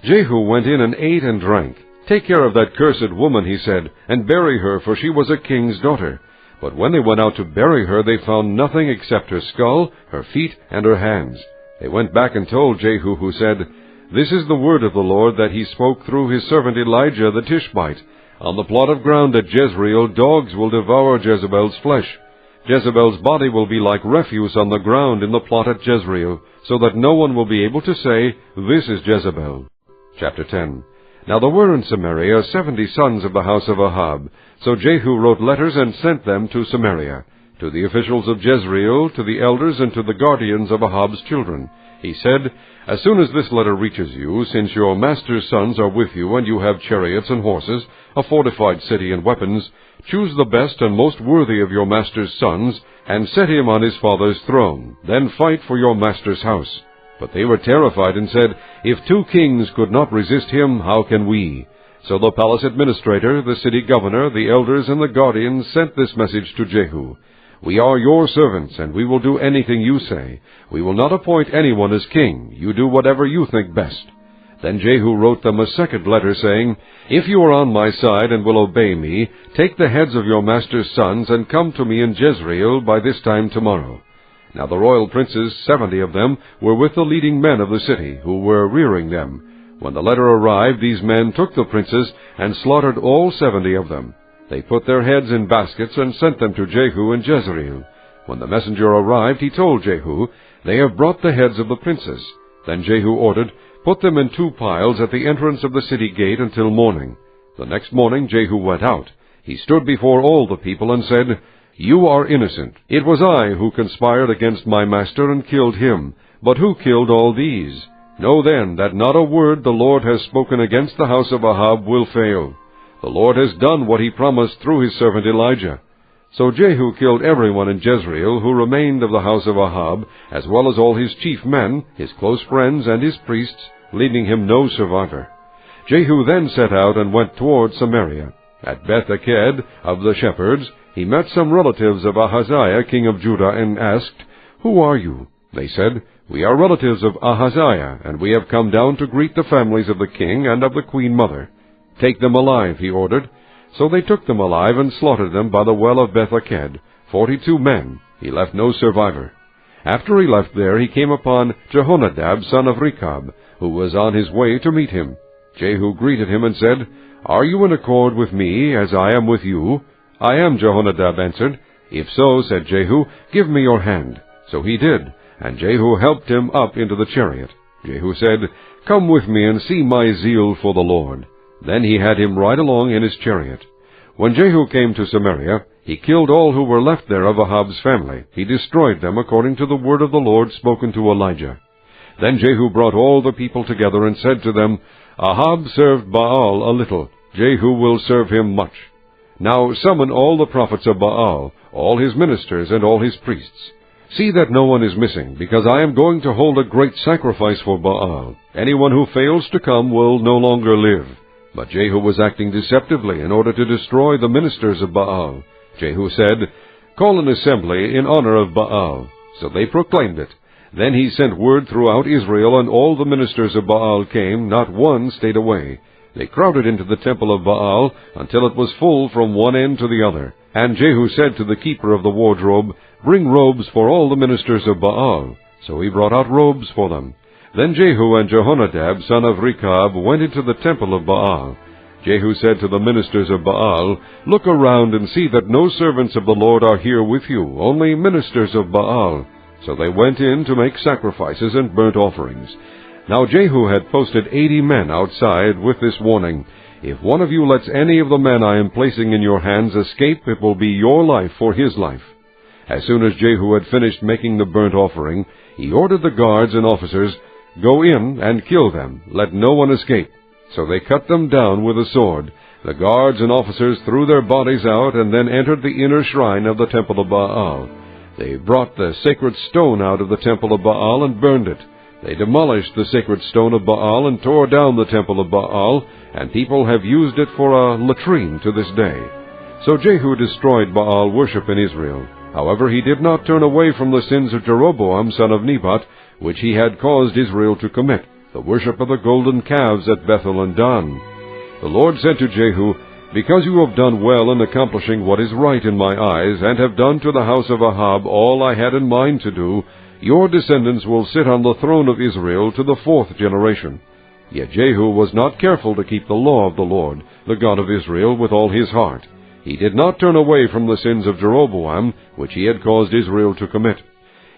Jehu went in and ate and drank. Take care of that cursed woman, he said, and bury her, for she was a king's daughter. But when they went out to bury her, they found nothing except her skull, her feet, and her hands. They went back and told Jehu, who said, This is the word of the Lord that he spoke through his servant Elijah the Tishbite. On the plot of ground at Jezreel, dogs will devour Jezebel's flesh. Jezebel's body will be like refuse on the ground in the plot at Jezreel, so that no one will be able to say, This is Jezebel. Chapter 10. Now there were in Samaria 70 sons of the house of Ahab. So Jehu wrote letters and sent them to Samaria. to the officials of Jezreel, to the elders, and to the guardians of Ahab's children. He said, As soon as this letter reaches you, since your master's sons are with you, and you have chariots and horses, a fortified city and weapons, choose the best and most worthy of your master's sons, and set him on his father's throne. Then fight for your master's house. But they were terrified and said, If 2 kings could not resist him, how can we? So the palace administrator, the city governor, the elders, and the guardians sent this message to Jehu. We are your servants, and we will do anything you say. We will not appoint anyone as king. You do whatever you think best. Then Jehu wrote them a second letter, saying, If you are on my side and will obey me, take the heads of your master's sons, and come to me in Jezreel by this time tomorrow. Now the royal princes, 70 of them, were with the leading men of the city, who were rearing them. When the letter arrived, these men took the princes, and slaughtered all 70 of them. They put their heads in baskets, and sent them to Jehu in Jezreel. When the messenger arrived, he told Jehu, They have brought the heads of the princes. Then Jehu ordered, Put them in 2 piles at the entrance of the city gate until morning. The next morning Jehu went out. He stood before all the people and said, You are innocent. It was I who conspired against my master and killed him. But who killed all these? Know then that not a word the Lord has spoken against the house of Ahab will fail. The Lord has done what he promised through his servant Elijah. So Jehu killed everyone in Jezreel who remained of the house of Ahab, as well as all his chief men, his close friends, and his priests, leaving him no survivor. Jehu then set out and went toward Samaria. At Beth-Eked of the shepherds, he met some relatives of Ahaziah, king of Judah, and asked, Who are you? They said, We are relatives of Ahaziah, and we have come down to greet the families of the king and of the queen mother. Take them alive, he ordered. So they took them alive and slaughtered them by the well of Beth-Eked, 42 men. He left no survivor. After he left there, he came upon Jehonadab, son of Rechab, who was on his way to meet him. Jehu greeted him and said, Are you in accord with me, as I am with you? I am, Jehonadab answered. If so, said Jehu, give me your hand. So he did, and Jehu helped him up into the chariot. Jehu said, Come with me and see my zeal for the Lord. Then he had him ride along in his chariot. When Jehu came to Samaria, he killed all who were left there of Ahab's family. He destroyed them according to the word of the Lord spoken to Elijah. Then Jehu brought all the people together and said to them, Ahab served Baal a little. Jehu will serve him much. Now summon all the prophets of Baal, all his ministers and all his priests. See that no one is missing, because I am going to hold a great sacrifice for Baal. Anyone who fails to come will no longer live. But Jehu was acting deceptively in order to destroy the ministers of Baal. Jehu said, Call an assembly in honor of Baal. So they proclaimed it. Then he sent word throughout Israel, and all the ministers of Baal came, not one stayed away. They crowded into the temple of Baal until it was full from one end to the other. And Jehu said to the keeper of the wardrobe, Bring robes for all the ministers of Baal. So he brought out robes for them. Then Jehu and Jehonadab, son of Rechab, went into the temple of Baal. Jehu said to the ministers of Baal, Look around and see that no servants of the Lord are here with you, only ministers of Baal. So they went in to make sacrifices and burnt offerings. Now Jehu had posted 80 men outside with this warning, If one of you lets any of the men I am placing in your hands escape, it will be your life for his life. As soon as Jehu had finished making the burnt offering, he ordered the guards and officers, Go in and kill them. Let no one escape. So they cut them down with a sword. The guards and officers threw their bodies out and then entered the inner shrine of the temple of Baal. They brought the sacred stone out of the temple of Baal and burned it. They demolished the sacred stone of Baal and tore down the temple of Baal, and people have used it for a latrine to this day. So Jehu destroyed Baal worship in Israel. However, he did not turn away from the sins of Jeroboam, son of Nebat, which he had caused Israel to commit, the worship of the golden calves at Bethel and Dan. The Lord said to Jehu, Because you have done well in accomplishing what is right in my eyes, and have done to the house of Ahab all I had in mind to do, your descendants will sit on the throne of Israel to the 4th generation. Yet Jehu was not careful to keep the law of the Lord, the God of Israel, with all his heart. He did not turn away from the sins of Jeroboam, which he had caused Israel to commit.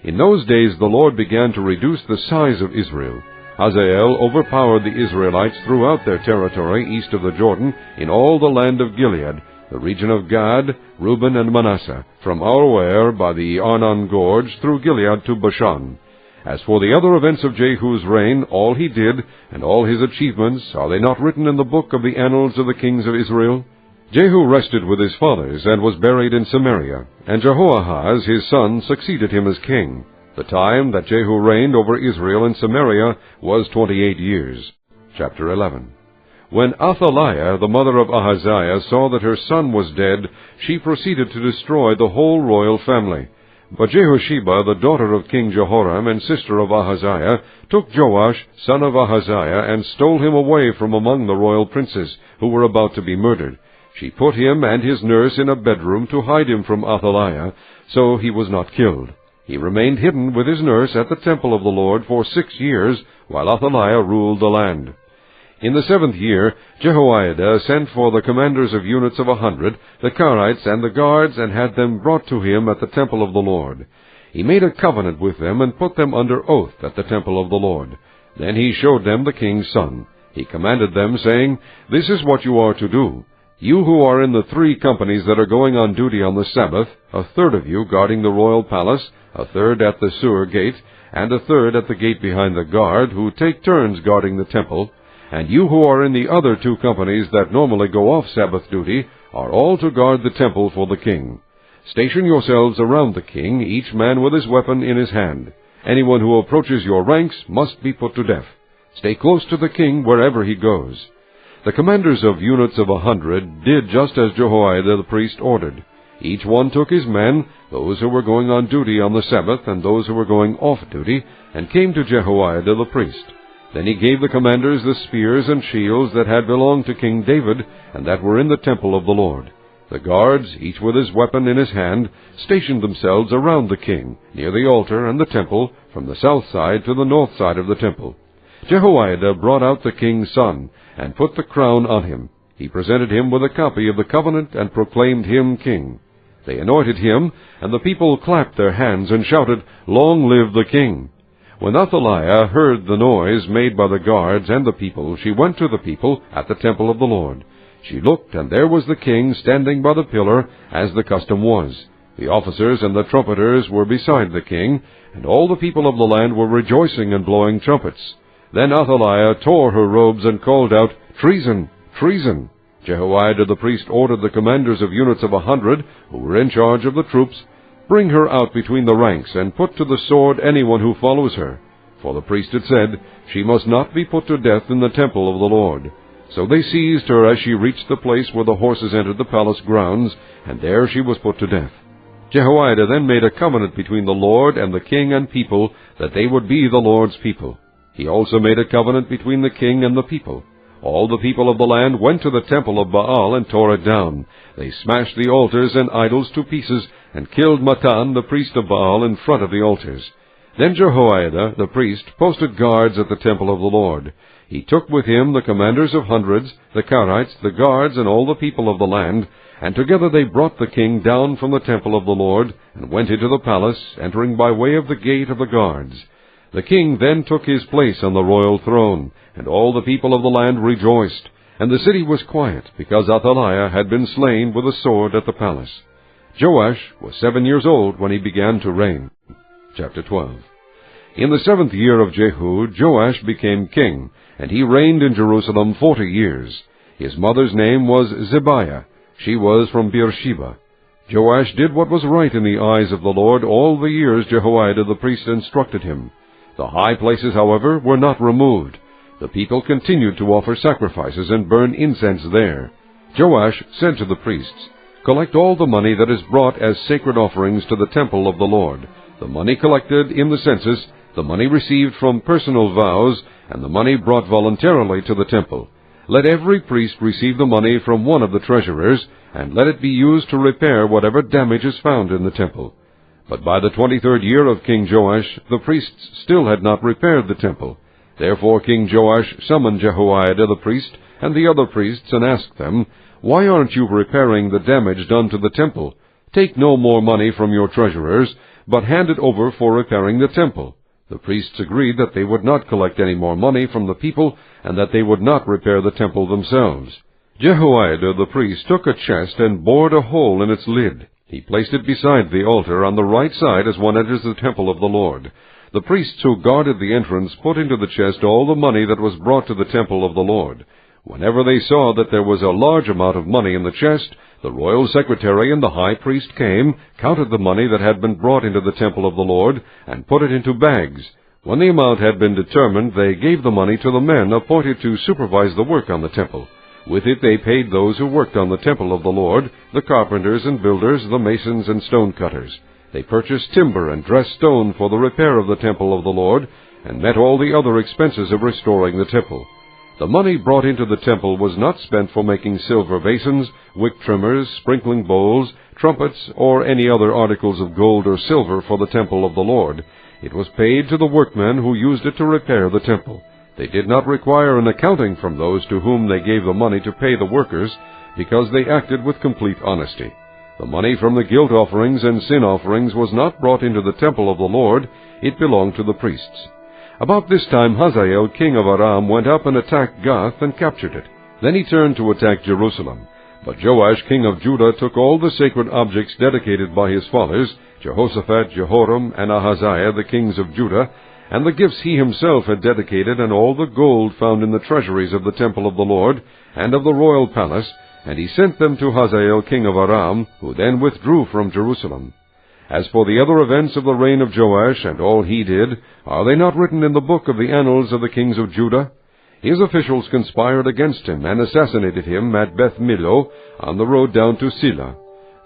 In those days the Lord began to reduce the size of Israel. Hazael overpowered the Israelites throughout their territory east of the Jordan, in all the land of Gilead, the region of Gad, Reuben, and Manasseh, from Aroer by the Arnon gorge through Gilead to Bashan. As for the other events of Jehu's reign, all he did, and all his achievements, are they not written in the book of the annals of the kings of Israel? Jehu rested with his fathers, and was buried in Samaria, and Jehoahaz his son succeeded him as king. The time that Jehu reigned over Israel in Samaria was 28 years. Chapter 11. When Athaliah, the mother of Ahaziah, saw that her son was dead, she proceeded to destroy the whole royal family. But Jehosheba, the daughter of King Jehoram and sister of Ahaziah, took Joash, son of Ahaziah, and stole him away from among the royal princes, who were about to be murdered. She put him and his nurse in a bedroom to hide him from Athaliah, so he was not killed. He remained hidden with his nurse at the temple of the Lord for 6 years, while Athaliah ruled the land. In the 7th year, Jehoiada sent for the commanders of units of 100, the Karites and the guards, and had them brought to him at the temple of the Lord. He made a covenant with them, and put them under oath at the temple of the Lord. Then he showed them the king's son. He commanded them, saying, "This is what you are to do. You who are in the 3 companies that are going on duty on the Sabbath, a third of you guarding the royal palace, a third at the sewer gate, and a third at the gate behind the guard, who take turns guarding the temple, and you who are in the other 2 companies that normally go off Sabbath duty, are all to guard the temple for the king. Station yourselves around the king, each man with his weapon in his hand. Anyone who approaches your ranks must be put to death. Stay close to the king wherever he goes." The commanders of units of 100 did just as Jehoiada the priest ordered. Each one took his men, those who were going on duty on the Sabbath and those who were going off duty, and came to Jehoiada the priest. Then he gave the commanders the spears and shields that had belonged to King David, and that were in the temple of the Lord. The guards, each with his weapon in his hand, stationed themselves around the king, near the altar and the temple, from the south side to the north side of the temple. Jehoiada brought out the king's son, and put the crown on him. He presented him with a copy of the covenant, and proclaimed him king. They anointed him, and the people clapped their hands and shouted, "Long live the king!" When Athaliah heard the noise made by the guards and the people, she went to the people at the temple of the Lord. She looked, and there was the king standing by the pillar, as the custom was. The officers and the trumpeters were beside the king, and all the people of the land were rejoicing and blowing trumpets. Then Athaliah tore her robes and called out, "Treason! Treason!" Jehoiada the priest ordered the commanders of units of 100, who were in charge of the troops, "Bring her out between the ranks, and put to the sword anyone who follows her." For the priest had said, "She must not be put to death in the temple of the Lord." So they seized her as she reached the place where the horses entered the palace grounds, and there she was put to death. Jehoiada then made a covenant between the Lord and the king and people, that they would be the Lord's people. He also made a covenant between the king and the people. All the people of the land went to the temple of Baal and tore it down. They smashed the altars and idols to pieces, and killed Mattan, the priest of Baal, in front of the altars. Then Jehoiada, the priest, posted guards at the temple of the Lord. He took with him the commanders of hundreds, the Karites, the guards, and all the people of the land, and together they brought the king down from the temple of the Lord, and went into the palace, entering by way of the gate of the guards. The king then took his place on the royal throne, and all the people of the land rejoiced, and the city was quiet, because Athaliah had been slain with a sword at the palace. Joash was 7 years old when he began to reign. Chapter 12. In the 7th year of Jehu, Joash became king, and he reigned in Jerusalem 40 years. His mother's name was Zibiah. She was from Beersheba. Joash did what was right in the eyes of the Lord all the years Jehoiada the priest instructed him. The high places, however, were not removed. The people continued to offer sacrifices and burn incense there. Joash said to the priests, "Collect all the money that is brought as sacred offerings to the temple of the Lord, the money collected in the census, the money received from personal vows, and the money brought voluntarily to the temple. Let every priest receive the money from one of the treasurers, and let it be used to repair whatever damage is found in the temple." But by the 23rd year of King Joash, the priests still had not repaired the temple. Therefore King Joash summoned Jehoiada the priest and the other priests, and asked them, "Why aren't you repairing the damage done to the temple? Take no more money from your treasurers, but hand it over for repairing the temple." The priests agreed that they would not collect any more money from the people, and that they would not repair the temple themselves. Jehoiada the priest took a chest and bored a hole in its lid. He placed it beside the altar on the right side as one enters the temple of the Lord. The priests who guarded the entrance put into the chest all the money that was brought to the temple of the Lord. Whenever they saw that there was a large amount of money in the chest, the royal secretary and the high priest came, counted the money that had been brought into the temple of the Lord, and put it into bags. When the amount had been determined, they gave the money to the men appointed to supervise the work on the temple. With it they paid those who worked on the temple of the Lord, the carpenters and builders, the masons and stone cutters. They purchased timber and dressed stone for the repair of the temple of the Lord, and met all the other expenses of restoring the temple. The money brought into the temple was not spent for making silver basins, wick trimmers, sprinkling bowls, trumpets, or any other articles of gold or silver for the temple of the Lord. It was paid to the workmen who used it to repair the temple. They did not require an accounting from those to whom they gave the money to pay the workers, because they acted with complete honesty. The money from the guilt offerings and sin offerings was not brought into the temple of the Lord. It belonged to the priests. About this time Hazael king of Aram went up and attacked Gath and captured it. Then he turned to attack Jerusalem. But Joash king of Judah took all the sacred objects dedicated by his fathers, Jehoshaphat, Jehoram, and Ahaziah, the kings of Judah, and the gifts he himself had dedicated, and all the gold found in the treasuries of the temple of the Lord, and of the royal palace, and he sent them to Hazael king of Aram, who then withdrew from Jerusalem. As for the other events of the reign of Joash, and all he did, are they not written in the book of the annals of the kings of Judah? His officials conspired against him, and assassinated him at Beth Millo, on the road down to Silla.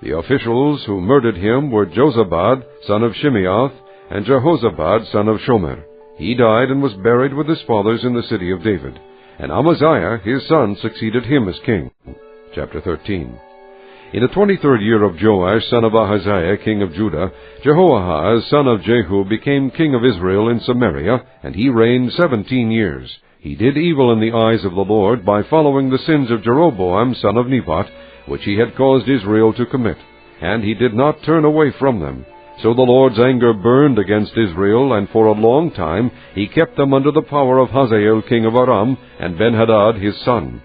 The officials who murdered him were Jozabad, son of Shimeath, and Jehozabad, son of Shomer. He died and was buried with his fathers in the city of David. And Amaziah, his son, succeeded him as king. Chapter 13. In the 23rd year of Joash, son of Ahaziah, king of Judah, Jehoahaz, son of Jehu, became king of Israel in Samaria, and he reigned 17 years. He did evil in the eyes of the Lord by following the sins of Jeroboam, son of Nebat, which he had caused Israel to commit, and he did not turn away from them. So the Lord's anger burned against Israel, and for a long time he kept them under the power of Hazael king of Aram, and Ben-Hadad his son.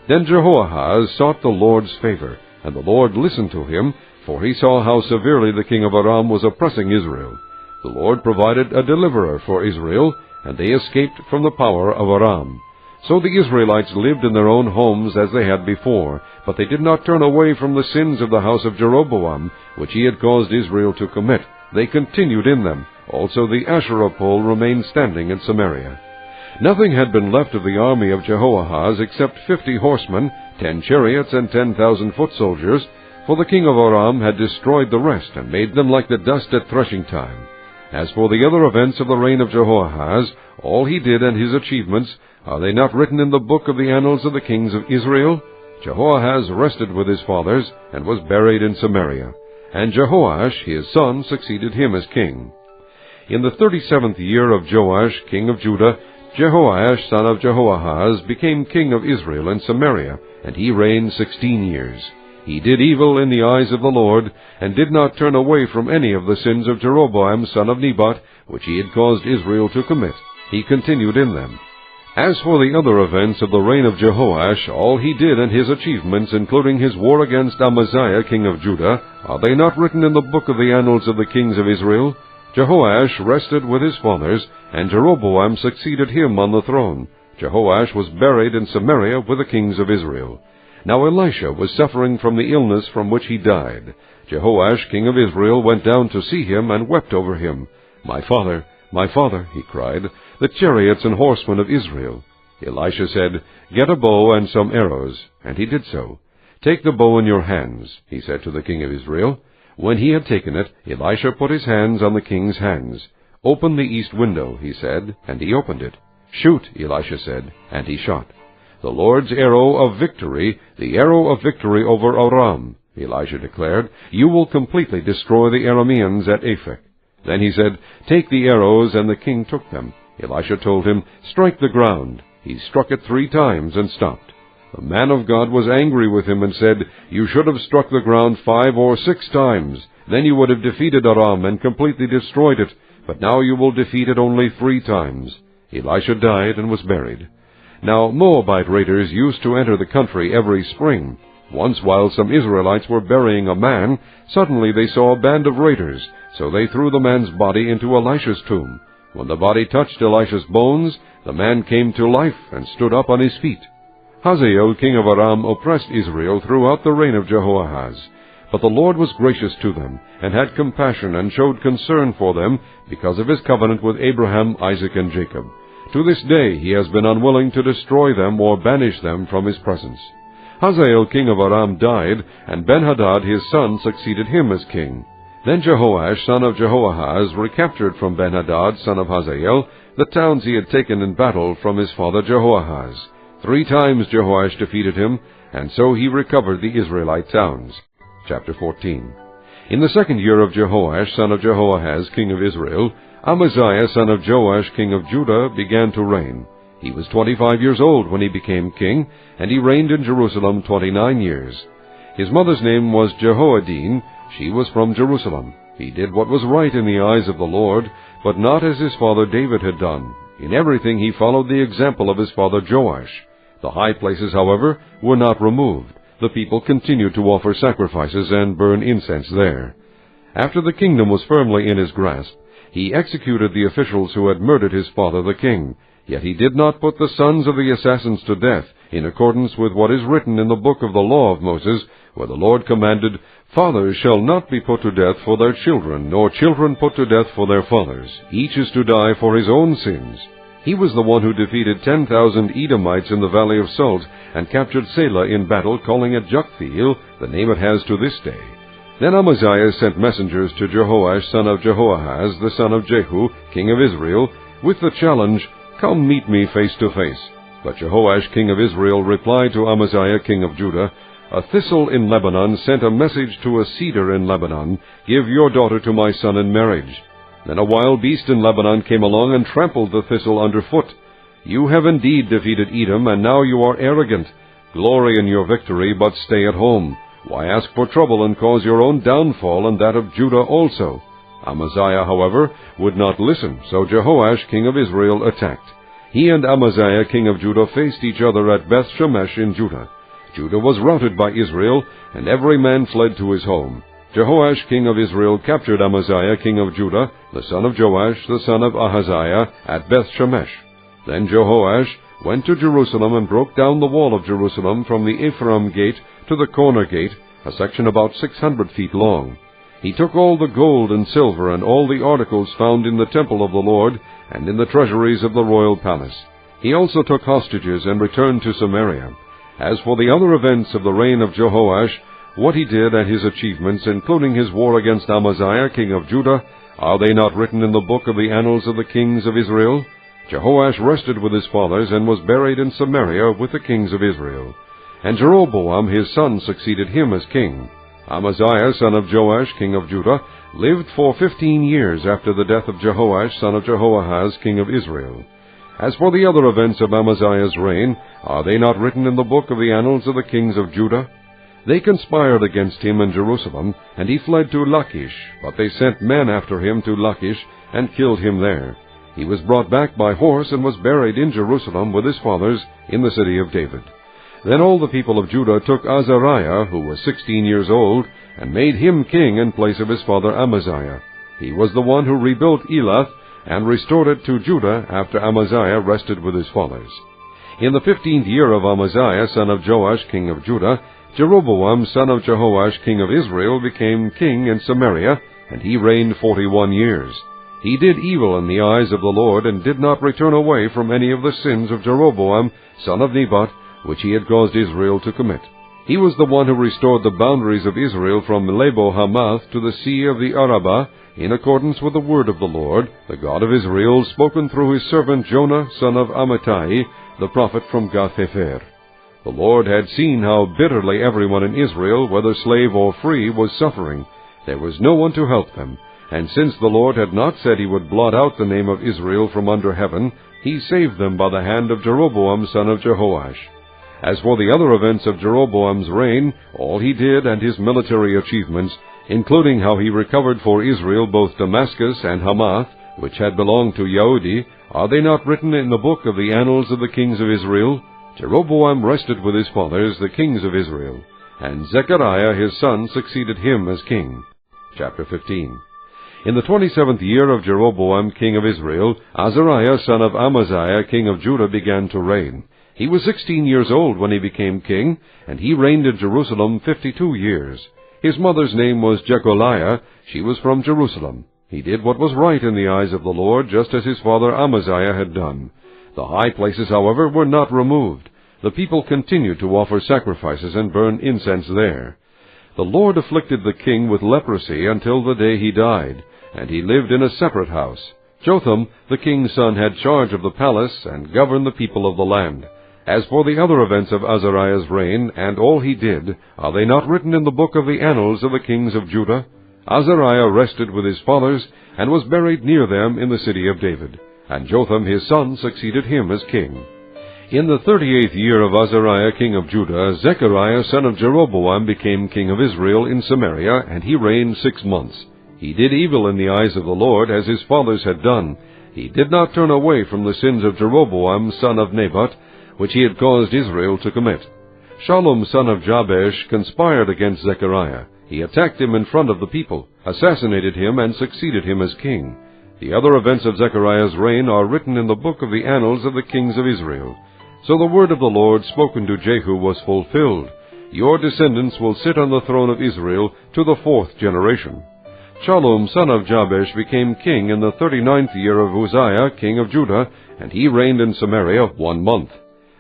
Then Jehoahaz sought the Lord's favor, and the Lord listened to him, for he saw how severely the king of Aram was oppressing Israel. The Lord provided a deliverer for Israel, and they escaped from the power of Aram. So the Israelites lived in their own homes as they had before, but they did not turn away from the sins of the house of Jeroboam, which he had caused Israel to commit. They continued in them. Also the Asherah pole remained standing in Samaria. Nothing had been left of the army of Jehoahaz except 50 horsemen, 10 chariots, and 10,000 foot soldiers, for the king of Aram had destroyed the rest, and made them like the dust at threshing time. As for the other events of the reign of Jehoahaz, all he did and his achievements, are they not written in the book of the annals of the kings of Israel? Jehoahaz rested with his fathers, and was buried in Samaria. And Jehoash his son succeeded him as king. In the 37th year of Joash king of Judah, Jehoash son of Jehoahaz became king of Israel in Samaria, and he reigned 16 years. He did evil in the eyes of the Lord, and did not turn away from any of the sins of Jeroboam son of Nebat, which he had caused Israel to commit. He continued in them. As for the other events of the reign of Jehoash, all he did and his achievements, including his war against Amaziah king of Judah, are they not written in the book of the annals of the kings of Israel? Jehoash rested with his fathers, and Jeroboam succeeded him on the throne. Jehoash was buried in Samaria with the kings of Israel. Now Elisha was suffering from the illness from which he died. Jehoash king of Israel went down to see him, and wept over him. My father, he cried, the chariots and horsemen of Israel. Elisha said, Get a bow and some arrows. And he did so. Take the bow in your hands, he said to the king of Israel. When he had taken it, Elisha put his hands on the king's hands. Open the east window, he said, and he opened it. Shoot, Elisha said, and he shot. The Lord's arrow of victory, the arrow of victory over Aram, Elisha declared. You will completely destroy the Arameans at Aphek. Then he said, Take the arrows, and the king took them. Elisha told him, Strike the ground. He struck it 3 times and stopped. The man of God was angry with him and said, You should have struck the ground 5 or 6 times. Then you would have defeated Aram and completely destroyed it. But now you will defeat it only 3 times. Elisha died and was buried. Now Moabite raiders used to enter the country every spring. Once, while some Israelites were burying a man, suddenly they saw a band of raiders, so they threw the man's body into Elisha's tomb. When the body touched Elisha's bones, the man came to life and stood up on his feet. Hazael king of Aram oppressed Israel throughout the reign of Jehoahaz. But the Lord was gracious to them, and had compassion, and showed concern for them, because of his covenant with Abraham, Isaac, and Jacob. To this day he has been unwilling to destroy them or banish them from his presence. Hazael king of Aram died, and Ben-Hadad his son succeeded him as king. Then Jehoash son of Jehoahaz recaptured from Ben-Hadad son of Hazael the towns he had taken in battle from his father Jehoahaz. 3 times Jehoash defeated him, and so he recovered the Israelite towns. Chapter 14. In the 2nd year of Jehoash son of Jehoahaz king of Israel, Amaziah son of Joash king of Judah began to reign. He was 25 years old when he became king, and he reigned in Jerusalem 29 years. His mother's name was Jehoadine. She was from Jerusalem. He did what was right in the eyes of the Lord, but not as his father David had done. In everything he followed the example of his father Joash. The high places, however, were not removed. The people continued to offer sacrifices and burn incense there. After the kingdom was firmly in his grasp, he executed the officials who had murdered his father the king. Yet he did not put the sons of the assassins to death, in accordance with what is written in the book of the law of Moses, where the Lord commanded, Fathers shall not be put to death for their children, nor children put to death for their fathers. Each is to die for his own sins. He was the one who defeated 10,000 Edomites in the valley of Salt, and captured Selah in battle, calling it Joktheel, the name it has to this day. Then Amaziah sent messengers to Jehoash son of Jehoahaz, the son of Jehu, king of Israel, with the challenge, Come meet me face to face. But Jehoash king of Israel replied to Amaziah king of Judah, A thistle in Lebanon sent a message to a cedar in Lebanon, Give your daughter to my son in marriage. Then a wild beast in Lebanon came along and trampled the thistle underfoot. You have indeed defeated Edom, and now you are arrogant. Glory in your victory, but stay at home. Why ask for trouble and cause your own downfall and that of Judah also? Amaziah, however, would not listen, so Jehoash king of Israel attacked. He and Amaziah king of Judah faced each other at Beth-Shemesh in Judah. Judah was routed by Israel, and every man fled to his home. Jehoash king of Israel captured Amaziah king of Judah, the son of Joash, the son of Ahaziah, at Beth-Shemesh. Then Jehoash went to Jerusalem and broke down the wall of Jerusalem from the Ephraim gate to the corner gate, a section about 600 feet long. He took all the gold and silver and all the articles found in the temple of the Lord and in the treasuries of the royal palace. He also took hostages and returned to Samaria. As for the other events of the reign of Jehoash, what he did and his achievements, including his war against Amaziah king of Judah, are they not written in the book of the annals of the kings of Israel? Jehoash rested with his fathers and was buried in Samaria with the kings of Israel. And Jeroboam his son succeeded him as king. Amaziah son of Joash king of Judah lived for 15 years after the death of Jehoash son of Jehoahaz king of Israel. As for the other events of Amaziah's reign, are they not written in the book of the annals of the kings of Judah? They conspired against him in Jerusalem, and he fled to Lachish, but they sent men after him to Lachish, and killed him there. He was brought back by horse, and was buried in Jerusalem with his fathers in the city of David. Then all the people of Judah took Azariah, who was 16 years old, and made him king in place of his father Amaziah. He was the one who rebuilt Elath, and restored it to Judah after Amaziah rested with his fathers. In the 15th year of Amaziah son of Joash king of Judah, Jeroboam son of Jehoash king of Israel became king in Samaria, and he reigned 41 years. He did evil in the eyes of the Lord, and did not return away from any of the sins of Jeroboam son of Nebat, which he had caused Israel to commit. He was the one who restored the boundaries of Israel from Lebo-Hamath to the sea of the Arabah, in accordance with the word of the Lord, the God of Israel, spoken through his servant Jonah son of Amittai, the prophet from Gath-Hepher. The Lord had seen how bitterly everyone in Israel, whether slave or free, was suffering. There was no one to help them. And since the Lord had not said he would blot out the name of Israel from under heaven, he saved them by the hand of Jeroboam son of Jehoash. As for the other events of Jeroboam's reign, all he did and his military achievements, including how he recovered for Israel both Damascus and Hamath, which had belonged to Yehudi, are they not written in the book of the annals of the kings of Israel? Jeroboam rested with his fathers, the kings of Israel, and Zechariah his son succeeded him as king. Chapter 15. In the 27th year of Jeroboam king of Israel, Azariah son of Amaziah king of Judah began to reign. He was 16 years old when he became king, and he reigned in Jerusalem 52 years. His mother's name was Jecholiah. She was from Jerusalem. He did what was right in the eyes of the Lord, just as his father Amaziah had done. The high places, however, were not removed. The people continued to offer sacrifices and burn incense there. The Lord afflicted the king with leprosy until the day he died, and he lived in a separate house. Jotham, the king's son, had charge of the palace and governed the people of the land. As for the other events of Azariah's reign, and all he did, are they not written in the book of the annals of the kings of Judah? Azariah rested with his fathers, and was buried near them in the city of David. And Jotham his son succeeded him as king. In the 38th year of Azariah king of Judah, Zechariah son of Jeroboam became king of Israel in Samaria, and he reigned 6 months. He did evil in the eyes of the Lord, as his fathers had done. He did not turn away from the sins of Jeroboam son of Nebat, which he had caused Israel to commit. Shallum son of Jabesh conspired against Zechariah. He attacked him in front of the people, assassinated him, and succeeded him as king. The other events of Zechariah's reign are written in the book of the annals of the kings of Israel. So the word of the Lord spoken to Jehu was fulfilled. Your descendants will sit on the throne of Israel to the 4th generation. Shallum son of Jabesh became king in the 39th year of Uzziah king of Judah, and he reigned in Samaria 1 month.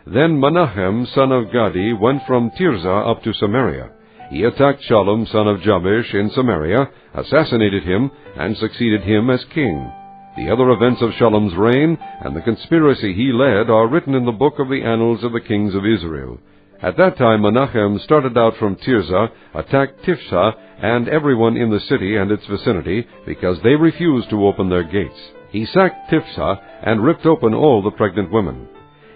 Then Menahem son of Gadi went from Tirzah up to Samaria. He attacked Shallum son of Jabesh in Samaria, assassinated him, and succeeded him as king. The other events of Shallum's reign and the conspiracy he led are written in the book of the annals of the kings of Israel. At that time Menahem started out from Tirzah, attacked Tiphsah and everyone in the city and its vicinity, because they refused to open their gates. He sacked Tiphsah and ripped open all the pregnant women.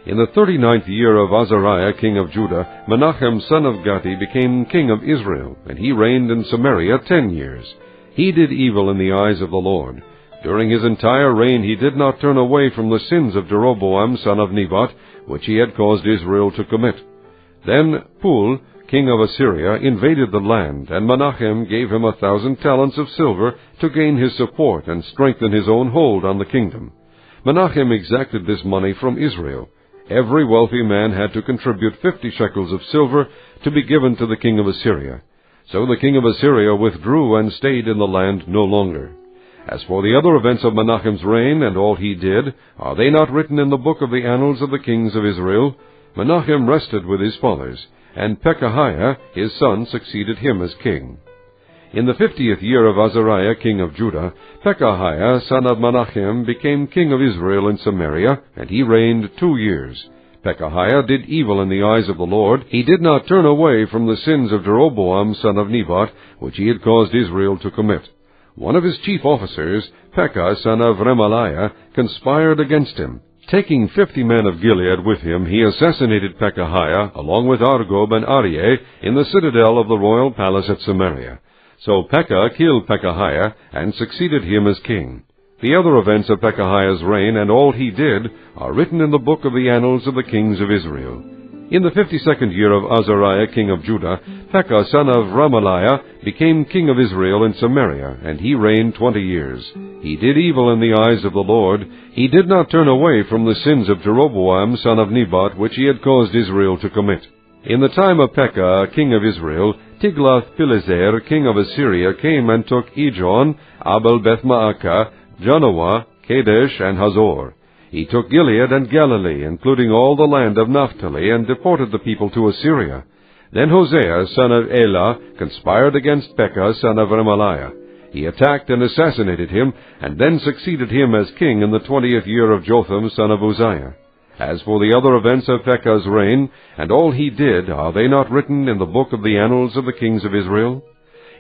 In the 39th year of Azariah king of Judah, Menahem son of Gadi became king of Israel, and he reigned in Samaria 10 years. He did evil in the eyes of the Lord. During his entire reign he did not turn away from the sins of Jeroboam son of Nebat, which he had caused Israel to commit. Then Pul, king of Assyria, invaded the land, and Menahem gave him 1,000 talents of silver to gain his support and strengthen his own hold on the kingdom. Menahem exacted this money from Israel. Every wealthy man had to contribute 50 shekels of silver to be given to the king of Assyria. So the king of Assyria withdrew and stayed in the land no longer. As for the other events of Menahem's reign and all he did, are they not written in the book of the annals of the kings of Israel? Menahem rested with his fathers, and Pekahiah his son succeeded him as king. In the 50th year of Azariah king of Judah, Pekahiah son of Menahem became king of Israel in Samaria, and he reigned 2 years. Pekahiah did evil in the eyes of the Lord. He did not turn away from the sins of Jeroboam son of Nebat, which he had caused Israel to commit. One of his chief officers, Pekah son of Remaliah, conspired against him. Taking 50 men of Gilead with him, he assassinated Pekahiah, along with Argob and Aryeh, in the citadel of the royal palace at Samaria. So Pekah killed Pekahiah, and succeeded him as king. The other events of Pekahiah's reign, and all he did, are written in the book of the annals of the kings of Israel. In the 52nd year of Azariah king of Judah, Pekah son of Remaliah became king of Israel in Samaria, and he reigned 20 years. He did evil in the eyes of the Lord. He did not turn away from the sins of Jeroboam son of Nebat, which he had caused Israel to commit. In the time of Pekah king of Israel, Tiglath-Pileser king of Assyria came and took Ijon, Abel-Beth-Maacah, Janoah, Kadesh, and Hazor. He took Gilead and Galilee, including all the land of Naphtali, and deported the people to Assyria. Then Hosea, son of Elah, conspired against Pekah, son of Remaliah. He attacked and assassinated him, and then succeeded him as king in the 20th year of Jotham, son of Uzziah. As for the other events of Pekah's reign, and all he did, are they not written in the book of the annals of the kings of Israel?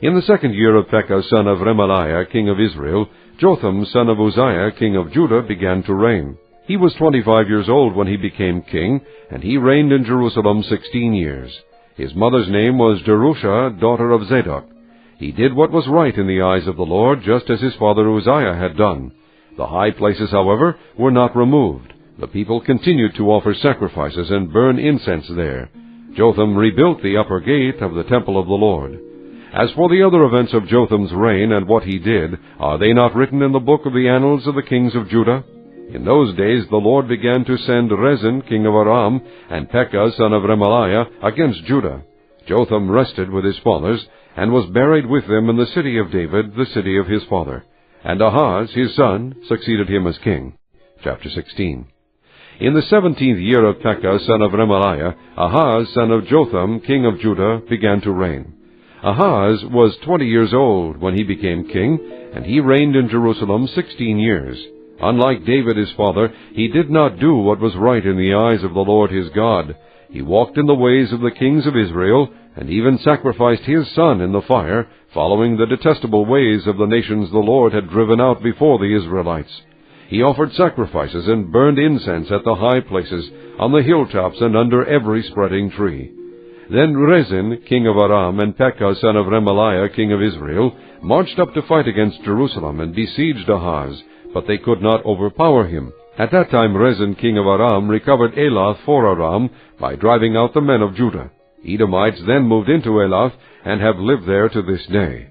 In the 2nd year of Pekah, son of Remaliah, king of Israel, Jotham, son of Uzziah, king of Judah, began to reign. He was 25 years old when he became king, and he reigned in Jerusalem 16 years. His mother's name was Jerusha, daughter of Zadok. He did what was right in the eyes of the Lord, just as his father Uzziah had done. The high places, however, were not removed. The people continued to offer sacrifices and burn incense there. Jotham rebuilt the upper gate of the temple of the Lord. As for the other events of Jotham's reign and what he did, are they not written in the book of the annals of the kings of Judah? In those days the Lord began to send Rezin king of Aram and Pekah son of Remaliah against Judah. Jotham rested with his fathers, and was buried with them in the city of David, the city of his father. And Ahaz his son succeeded him as king. Chapter 16. In the 17th year of Pekah son of Remaliah, Ahaz son of Jotham king of Judah began to reign. Ahaz was 20 years old when he became king, and he reigned in Jerusalem 16 years. Unlike David his father, he did not do what was right in the eyes of the Lord his God. He walked in the ways of the kings of Israel, and even sacrificed his son in the fire, following the detestable ways of the nations the Lord had driven out before the Israelites. He offered sacrifices and burned incense at the high places, on the hilltops and under every spreading tree. Then Rezin, king of Aram, and Pekah son of Remaliah, king of Israel, marched up to fight against Jerusalem and besieged Ahaz, but they could not overpower him. At that time Rezin king of Aram recovered Elath for Aram by driving out the men of Judah. Edomites then moved into Elath, and have lived there to this day.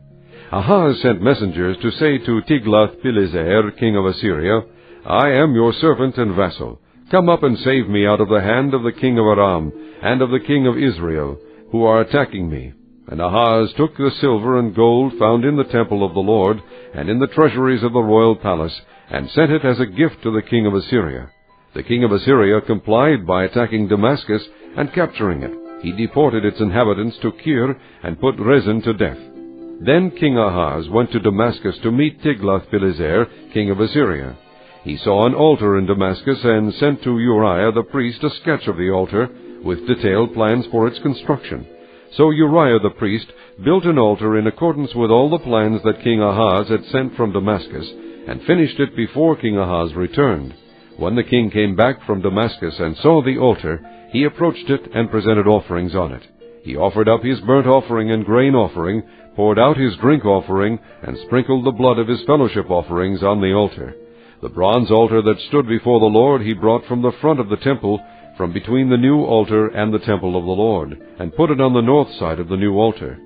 Ahaz sent messengers to say to Tiglath-Pileser, king of Assyria, I am your servant and vassal. Come up and save me out of the hand of the king of Aram, and of the king of Israel, who are attacking me. And Ahaz took the silver and gold found in the temple of the Lord, and in the treasuries of the royal palace, and sent it as a gift to the king of Assyria. The king of Assyria complied by attacking Damascus and capturing it. He deported its inhabitants to Kir, and put Rezin to death. Then King Ahaz went to Damascus to meet Tiglath-Pileser, king of Assyria. He saw an altar in Damascus, and sent to Uriah the priest a sketch of the altar, with detailed plans for its construction. So Uriah the priest built an altar in accordance with all the plans that King Ahaz had sent from Damascus, and finished it before King Ahaz returned. When the king came back from Damascus and saw the altar, he approached it and presented offerings on it. He offered up his burnt offering and grain offering, poured out his drink offering, and sprinkled the blood of his fellowship offerings on the altar. The bronze altar that stood before the Lord he brought from the front of the temple, from between the new altar and the temple of the Lord, and put it on the north side of the new altar.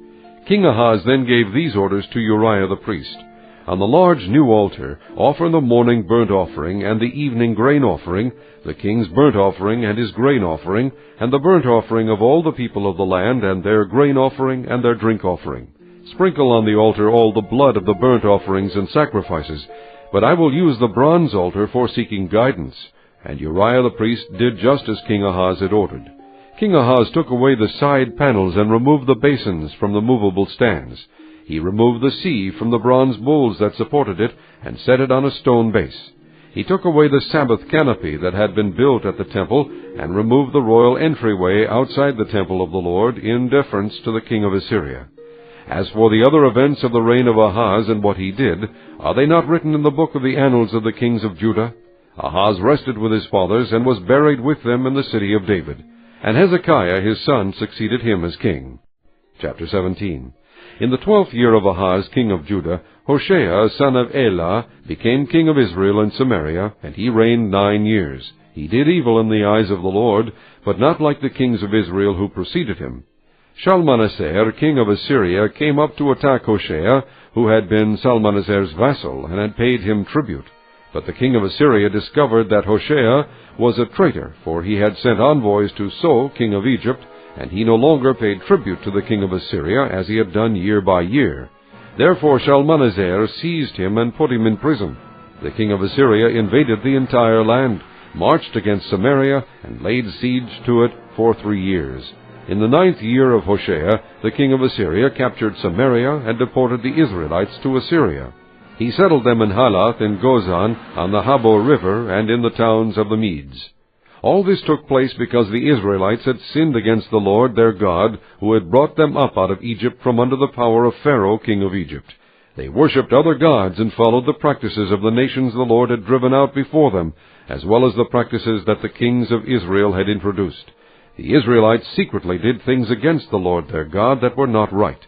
King Ahaz then gave these orders to Uriah the priest. On the large new altar offer the morning burnt offering and the evening grain offering, the king's burnt offering and his grain offering, and the burnt offering of all the people of the land, and their grain offering and their drink offering. Sprinkle on the altar all the blood of the burnt offerings and sacrifices, but I will use the bronze altar for seeking guidance. And Uriah the priest did just as King Ahaz had ordered. King Ahaz took away the side panels and removed the basins from the movable stands. He removed the sea from the bronze bowls that supported it, and set it on a stone base. He took away the Sabbath canopy that had been built at the temple, and removed the royal entryway outside the temple of the Lord, in deference to the king of Assyria. As for the other events of the reign of Ahaz and what he did, are they not written in the book of the annals of the kings of Judah? Ahaz rested with his fathers, and was buried with them in the city of David. And Hezekiah his son succeeded him as king. Chapter 17. In the 12th year of Ahaz king of Judah, Hoshea son of Elah became king of Israel and Samaria, and he reigned 9 years. He did evil in the eyes of the Lord, but not like the kings of Israel who preceded him. Shalmaneser king of Assyria came up to attack Hoshea, who had been Shalmaneser's vassal, and had paid him tribute. But the king of Assyria discovered that Hoshea was a traitor, for he had sent envoys to So king of Egypt, and he no longer paid tribute to the king of Assyria, as he had done year by year. Therefore Shalmaneser seized him and put him in prison. The king of Assyria invaded the entire land, marched against Samaria, and laid siege to it for 3 years. In the 9th year of Hoshea, the king of Assyria captured Samaria, and deported the Israelites to Assyria. He settled them in Halath in Gozan, on the Habor river, and in the towns of the Medes. All this took place because the Israelites had sinned against the Lord their God, who had brought them up out of Egypt from under the power of Pharaoh king of Egypt. They worshipped other gods, and followed the practices of the nations the Lord had driven out before them, as well as the practices that the kings of Israel had introduced. The Israelites secretly did things against the Lord their God that were not right.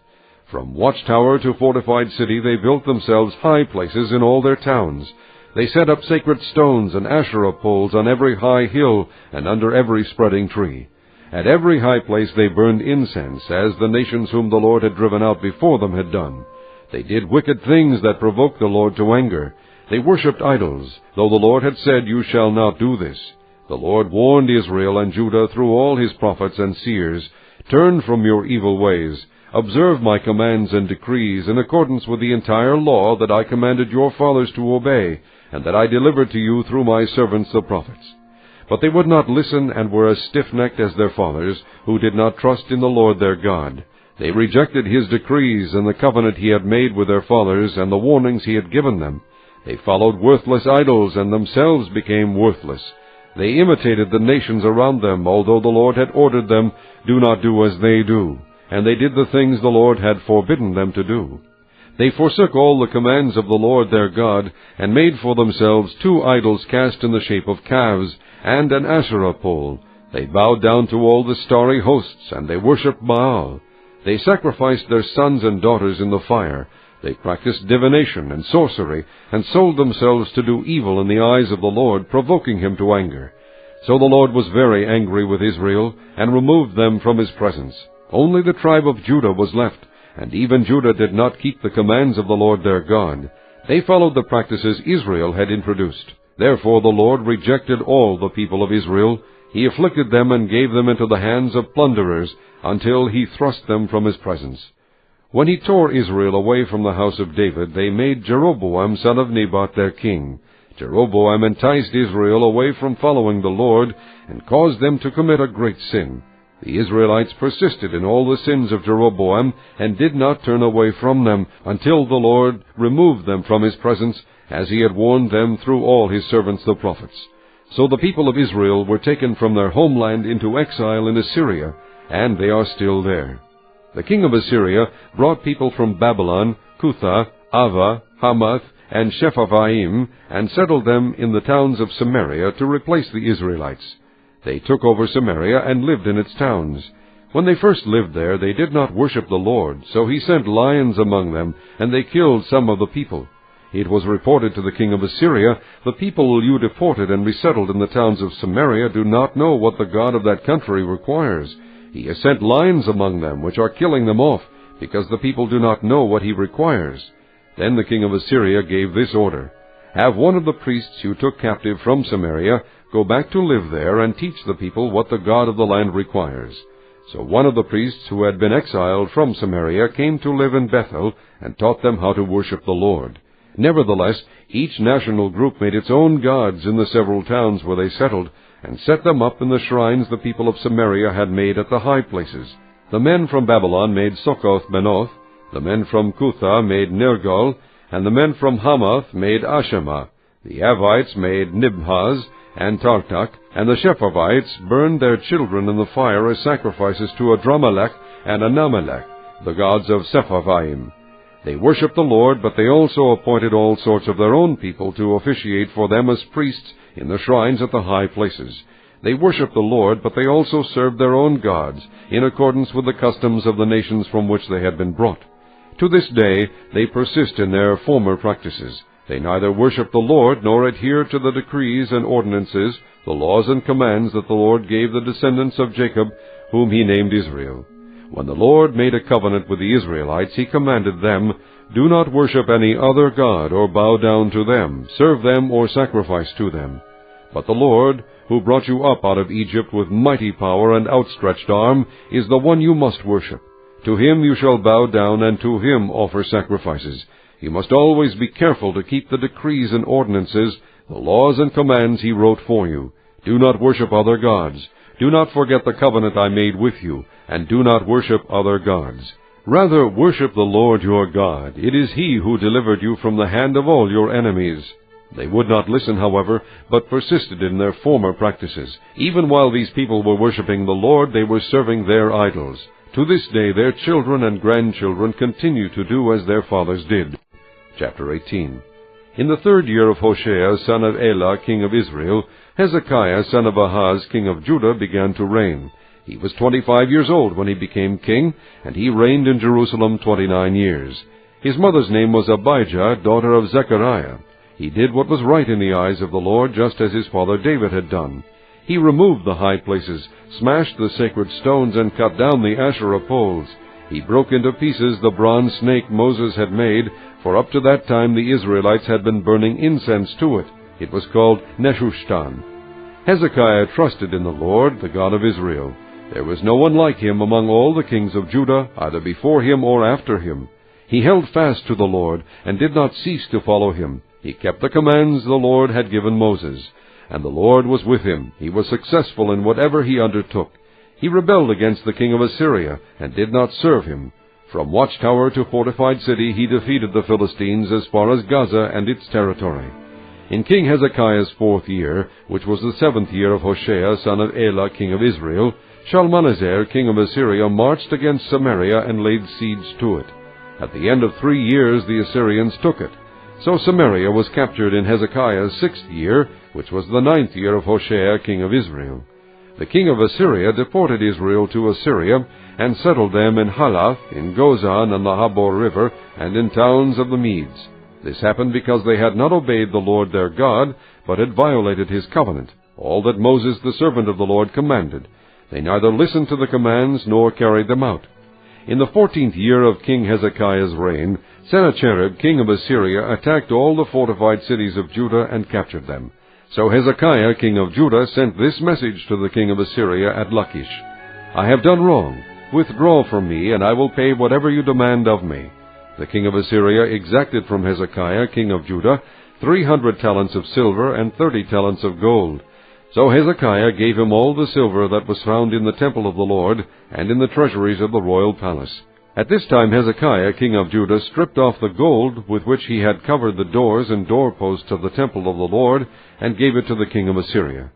From watchtower to fortified city they built themselves high places in all their towns. They set up sacred stones and Asherah poles on every high hill and under every spreading tree. At every high place they burned incense, as the nations whom the Lord had driven out before them had done. They did wicked things that provoked the Lord to anger. They worshipped idols, though the Lord had said, "You shall not do this." The Lord warned Israel and Judah through all his prophets and seers, "Turn from your evil ways. Observe my commands and decrees in accordance with the entire law that I commanded your fathers to obey, and that I delivered to you through my servants the prophets." But they would not listen and were as stiff-necked as their fathers, who did not trust in the Lord their God. They rejected his decrees and the covenant he had made with their fathers and the warnings he had given them. They followed worthless idols and themselves became worthless. They imitated the nations around them, although the Lord had ordered them, "Do not do as they do." And they did the things the Lord had forbidden them to do. They forsook all the commands of the Lord their God, and made for themselves 2 idols cast in the shape of calves, and an Asherah pole. They bowed down to all the starry hosts, and they worshipped Baal. They sacrificed their sons and daughters in the fire. They practiced divination and sorcery, and sold themselves to do evil in the eyes of the Lord, provoking him to anger. So the Lord was very angry with Israel, and removed them from his presence. Only the tribe of Judah was left, and even Judah did not keep the commands of the Lord their God. They followed the practices Israel had introduced. Therefore the Lord rejected all the people of Israel. He afflicted them and gave them into the hands of plunderers, until he thrust them from his presence. When he tore Israel away from the house of David, they made Jeroboam son of Nebat their king. Jeroboam enticed Israel away from following the Lord, and caused them to commit a great sin. The Israelites persisted in all the sins of Jeroboam, and did not turn away from them, until the Lord removed them from his presence, as he had warned them through all his servants the prophets. So the people of Israel were taken from their homeland into exile in Assyria, and they are still there. The king of Assyria brought people from Babylon, Cutha, Ava, Hamath, and Shephavaim, and settled them in the towns of Samaria to replace the Israelites. They took over Samaria and lived in its towns. When they first lived there, they did not worship the Lord, so he sent lions among them, and they killed some of the people. It was reported to the king of Assyria, "The people you deported and resettled in the towns of Samaria do not know what the God of that country requires. He has sent lions among them, which are killing them off, because the people do not know what he requires." Then the king of Assyria gave this order: "Have one of the priests you took captive from Samaria go back to live there and teach the people what the God of the land requires." So one of the priests who had been exiled from Samaria came to live in Bethel and taught them how to worship the Lord. Nevertheless, each national group made its own gods in the several towns where they settled, and set them up in the shrines the people of Samaria had made at the high places. The men from Babylon made Succoth-Benoth, the men from Cutha made Nergal, and the men from Hamath made Ashima. The Avites made Nibhaz and Tartak, and the Shephavites burned their children in the fire as sacrifices to Adramelech and Anamelech, the gods of Sepharvaim. They worshipped the Lord, but they also appointed all sorts of their own people to officiate for them as priests in the shrines at the high places. They worshipped the Lord, but they also served their own gods, in accordance with the customs of the nations from which they had been brought. To this day they persist in their former practices. They neither worship the Lord, nor adhere to the decrees and ordinances, the laws and commands that the Lord gave the descendants of Jacob, whom he named Israel. When the Lord made a covenant with the Israelites, he commanded them, "Do not worship any other god or bow down to them, serve them or sacrifice to them. But the Lord, who brought you up out of Egypt with mighty power and outstretched arm, is the one you must worship. To him you shall bow down, and to him offer sacrifices. You must always be careful to keep the decrees and ordinances, the laws and commands he wrote for you. Do not worship other gods. Do not forget the covenant I made with you, and do not worship other gods. Rather worship the Lord your God. It is he who delivered you from the hand of all your enemies." They would not listen, however, but persisted in their former practices. Even while these people were worshipping the Lord, they were serving their idols. To this day their children and grandchildren continue to do as their fathers did. Chapter 18. In the 3rd year of Hoshea, son of Elah, king of Israel, Hezekiah, son of Ahaz, king of Judah, began to reign. He was 25 years old when he became king, and he reigned in Jerusalem 29 years. His mother's name was Abijah, daughter of Zechariah. He did what was right in the eyes of the Lord, just as his father David had done. He removed the high places, smashed the sacred stones, and cut down the Asherah poles. He broke into pieces the bronze snake Moses had made, for up to that time the Israelites had been burning incense to it. It was called Nehushtan. Hezekiah trusted in the Lord, the God of Israel. There was no one like him among all the kings of Judah, either before him or after him. He held fast to the Lord, and did not cease to follow him. He kept the commands the Lord had given Moses. And the Lord was with him. He was successful in whatever he undertook. He rebelled against the king of Assyria, and did not serve him. From watchtower to fortified city he defeated the Philistines as far as Gaza and its territory. In King Hezekiah's 4th year, which was the 7th year of Hoshea son of Elah king of Israel, Shalmaneser king of Assyria marched against Samaria and laid siege to it. At the end of 3 years the Assyrians took it. So Samaria was captured in Hezekiah's 6th year, which was the 9th year of Hoshea king of Israel. The king of Assyria deported Israel to Assyria, and settled them in Halath, in Gozan and the Habor river, and in towns of the Medes. This happened because they had not obeyed the Lord their God, but had violated his covenant, all that Moses the servant of the Lord commanded. They neither listened to the commands nor carried them out. In the 14th year of King Hezekiah's reign, Sennacherib king of Assyria attacked all the fortified cities of Judah and captured them. So Hezekiah king of Judah sent this message to the king of Assyria at Lachish: I have done wrong. Withdraw from me, and I will pay whatever you demand of me. The king of Assyria exacted from Hezekiah king of Judah 300 talents of silver and 30 talents of gold. So Hezekiah gave him all the silver that was found in the temple of the Lord, and in the treasuries of the royal palace. At this time Hezekiah king of Judah stripped off the gold with which he had covered the doors and doorposts of the temple of the Lord, and gave it to the king of Assyria.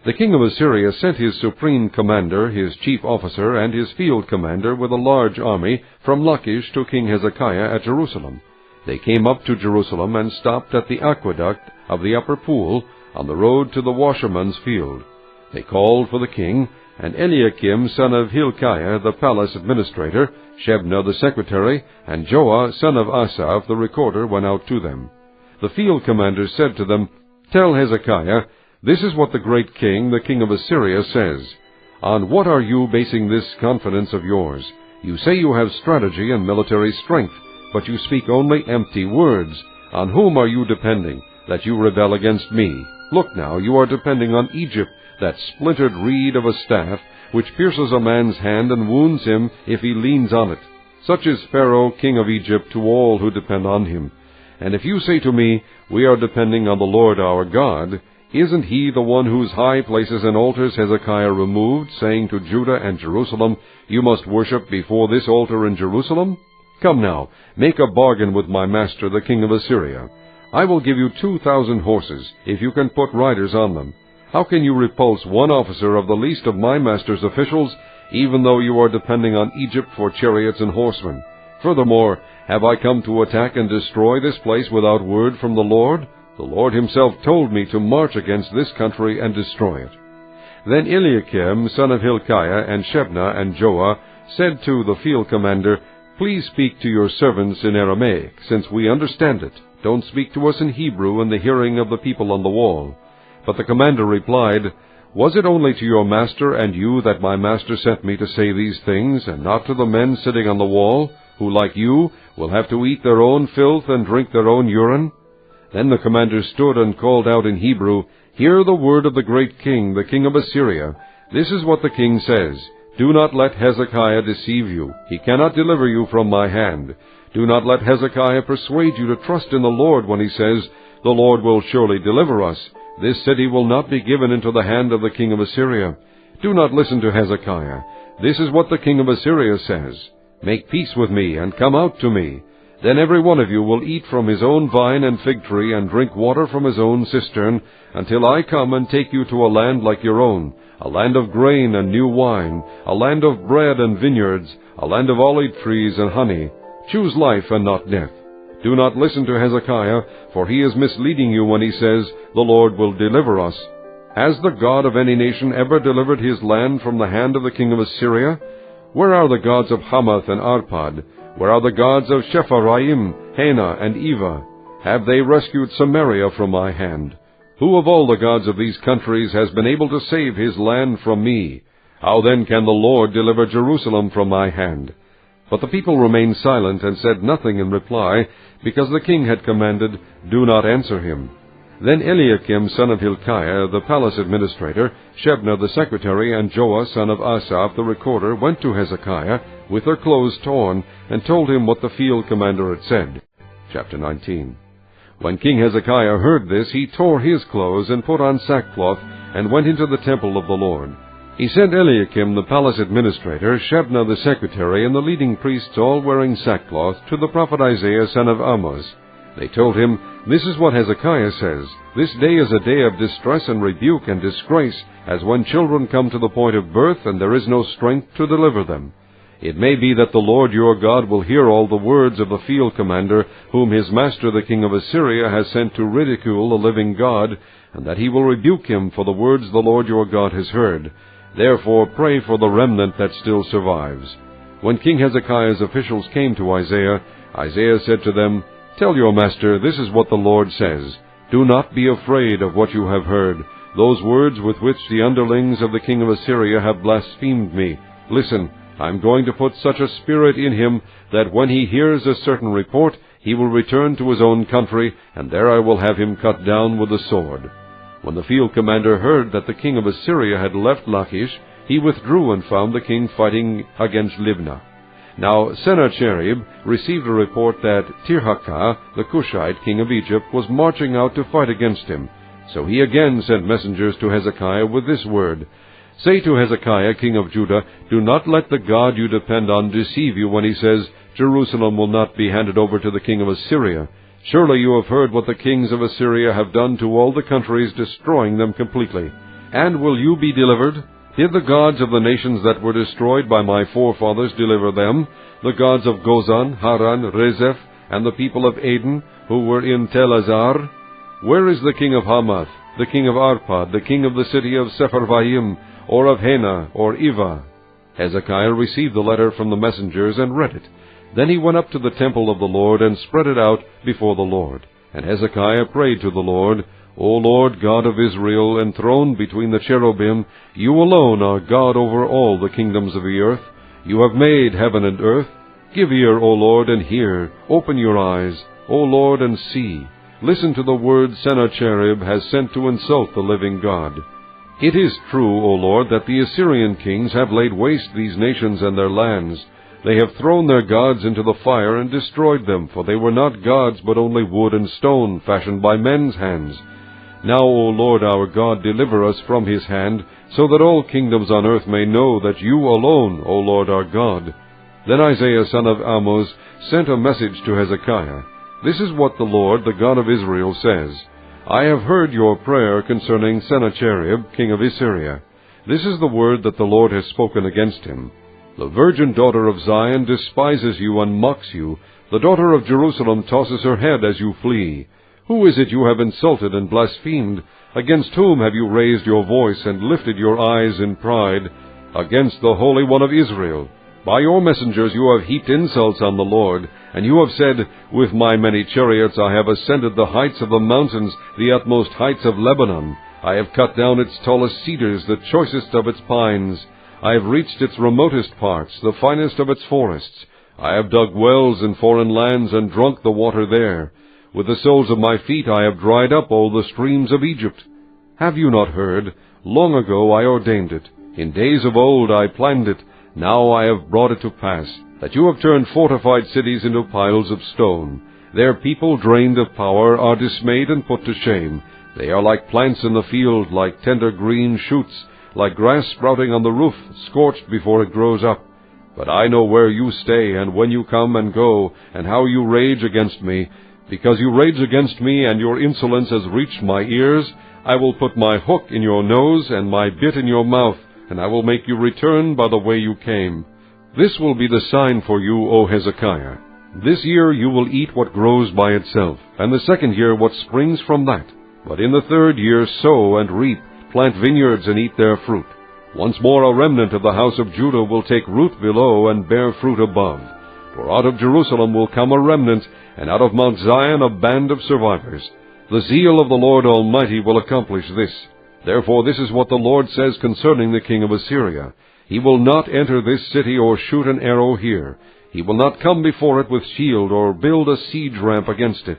The king of Assyria sent his supreme commander, his chief officer, and his field commander with a large army from Lachish to King Hezekiah at Jerusalem. They came up to Jerusalem and stopped at the aqueduct of the upper pool, on the road to the washerman's field. They called for the king, and Eliakim son of Hilkiah the palace administrator, Shebna the secretary, and Joah son of Asaph the recorder went out to them. The field commander said to them, Tell Hezekiah, this is what the great king, the king of Assyria, says. On what are you basing this confidence of yours? You say you have strategy and military strength, but you speak only empty words. On whom are you depending, that you rebel against me? Look now, you are depending on Egypt, that splintered reed of a staff, which pierces a man's hand and wounds him if he leans on it. Such is Pharaoh, king of Egypt, to all who depend on him. And if you say to me, We are depending on the Lord our God, isn't he the one whose high places and altars Hezekiah removed, saying to Judah and Jerusalem, You must worship before this altar in Jerusalem? Come now, make a bargain with my master, the king of Assyria. I will give you 2,000 horses, if you can put riders on them. How can you repulse one officer of the least of my master's officials, even though you are depending on Egypt for chariots and horsemen? Furthermore, have I come to attack and destroy this place without word from the Lord? The Lord himself told me to march against this country and destroy it. Then Eliakim, son of Hilkiah, and Shebna, and Joah, said to the field commander, Please speak to your servants in Aramaic, since we understand it. Don't speak to us in Hebrew in the hearing of the people on the wall. But the commander replied, Was it only to your master and you that my master sent me to say these things, and not to the men sitting on the wall, who, like you, will have to eat their own filth and drink their own urine? Then the commander stood and called out in Hebrew, Hear the word of the great king, the king of Assyria. This is what the king says. Do not let Hezekiah deceive you. He cannot deliver you from my hand. Do not let Hezekiah persuade you to trust in the Lord when he says, The Lord will surely deliver us. This city will not be given into the hand of the king of Assyria. Do not listen to Hezekiah. This is what the king of Assyria says. Make peace with me, and come out to me. Then every one of you will eat from his own vine and fig tree, and drink water from his own cistern, until I come and take you to a land like your own, a land of grain and new wine, a land of bread and vineyards, a land of olive trees and honey. Choose life and not death. Do not listen to Hezekiah, for he is misleading you when he says, The Lord will deliver us. Has the God of any nation ever delivered his land from the hand of the king of Assyria? Where are the gods of Hamath and Arpad? Where are the gods of Shepharaim, Hena, and Eva? have they rescued Samaria from my hand? Who of all the gods of these countries has been able to save his land from me? How then can the Lord deliver Jerusalem from my hand?" But the people remained silent and said nothing in reply, because the king had commanded, "Do not answer him." Then Eliakim son of Hilkiah, the palace administrator, Shebna the secretary, and Joah son of Asaph the recorder went to Hezekiah with their clothes torn, and told him what the field commander had said. Chapter 19. When King Hezekiah heard this, he tore his clothes and put on sackcloth, and went into the temple of the Lord. He sent Eliakim the palace administrator, Shebna the secretary, and the leading priests, all wearing sackcloth, to the prophet Isaiah son of Amoz. They told him, "This is what Hezekiah says, This day is a day of distress and rebuke and disgrace, as when children come to the point of birth, and there is no strength to deliver them. It may be that the Lord your God will hear all the words of the field commander, whom his master the king of Assyria has sent to ridicule the living God, and that he will rebuke him for the words the Lord your God has heard. Therefore pray for the remnant that still survives." When King Hezekiah's officials came to Isaiah, Isaiah said to them, "Tell your master, this is what the Lord says. Do not be afraid of what you have heard, those words with which the underlings of the king of Assyria have blasphemed me. Listen, I am going to put such a spirit in him that when he hears a certain report, he will return to his own country, and there I will have him cut down with the sword." When the field commander heard that the king of Assyria had left Lachish, he withdrew and found the king fighting against Libnah. Now Sennacherib received a report that Tirhakah, the Cushite king of Egypt, was marching out to fight against him. So he again sent messengers to Hezekiah with this word, "Say to Hezekiah, king of Judah, do not let the God you depend on deceive you when he says, 'Jerusalem will not be handed over to the king of Assyria.' Surely you have heard what the kings of Assyria have done to all the countries, destroying them completely. And will you be delivered? Did the gods of the nations that were destroyed by my forefathers deliver them, the gods of Gozan, Haran, Rezeph, and the people of Aden, who were in Tel Azar? Where is the king of Hamath, the king of Arpad, the king of the city of Sepharvaim, or of Hena, or Ivah?" Hezekiah received the letter from the messengers and read it. Then he went up to the temple of the Lord and spread it out before the Lord. And Hezekiah prayed to the Lord, "O Lord God of Israel, enthroned between the cherubim, you alone are God over all the kingdoms of the earth. You have made heaven and earth. Give ear, O Lord, and hear. Open your eyes, O Lord, and see. Listen to the words Sennacherib has sent to insult the living God. It is true, O Lord, that the Assyrian kings have laid waste these nations and their lands. They have thrown their gods into the fire and destroyed them, for they were not gods, but only wood and stone, fashioned by men's hands. Now, O Lord our God, deliver us from his hand, so that all kingdoms on earth may know that you alone, O Lord our God." Then Isaiah son of Amoz sent a message to Hezekiah. "This is what the Lord, the God of Israel, says. I have heard your prayer concerning Sennacherib, king of Assyria. This is the word that the Lord has spoken against him. The virgin daughter of Zion despises you and mocks you. The daughter of Jerusalem tosses her head as you flee. Who is it you have insulted and blasphemed? Against whom have you raised your voice and lifted your eyes in pride? Against the Holy One of Israel. By your messengers you have heaped insults on the Lord, and you have said, 'With my many chariots I have ascended the heights of the mountains, the utmost heights of Lebanon. I have cut down its tallest cedars, the choicest of its pines. I have reached its remotest parts, the finest of its forests. I have dug wells in foreign lands and drunk the water there. With the soles of my feet I have dried up all the streams of Egypt. Have you not heard? Long ago I ordained it. In days of old I planned it. Now I have brought it to pass, that you have turned fortified cities into piles of stone. Their people, drained of power, are dismayed and put to shame. They are like plants in the field, like tender green shoots, like grass sprouting on the roof, scorched before it grows up. But I know where you stay, and when you come and go, and how you rage against me. Because you rage against me, and your insolence has reached my ears, I will put my hook in your nose and my bit in your mouth, and I will make you return by the way you came. This will be the sign for you, O Hezekiah. This year you will eat what grows by itself, and the second year what springs from that. But in the third year sow and reap, plant vineyards and eat their fruit. Once more a remnant of the house of Judah will take root below and bear fruit above. For out of Jerusalem will come a remnant, and out of Mount Zion a band of survivors. The zeal of the Lord Almighty will accomplish this. Therefore this is what the Lord says concerning the king of Assyria. He will not enter this city or shoot an arrow here. He will not come before it with shield or build a siege ramp against it.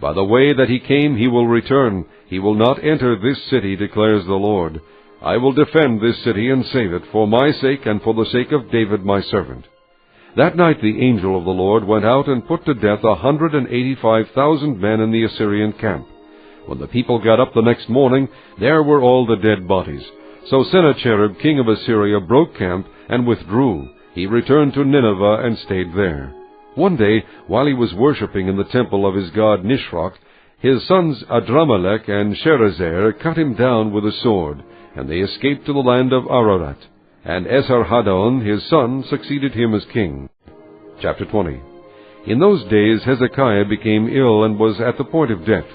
By the way that he came he will return. He will not enter this city, declares the Lord. I will defend this city and save it, for my sake and for the sake of David my servant. That night the angel of the Lord went out and put to death 185,000 men in the Assyrian camp. When the people got up the next morning, there were all the dead bodies. So Sennacherib king of Assyria broke camp and withdrew. He returned to Nineveh and stayed there. One day, while he was worshipping in the temple of his god Nisroch, his sons Adramelech and Sharezer cut him down with a sword, and they escaped to the land of Ararat. And Esarhaddon his son succeeded him as king. Chapter 20. In those days Hezekiah became ill and was at the point of death.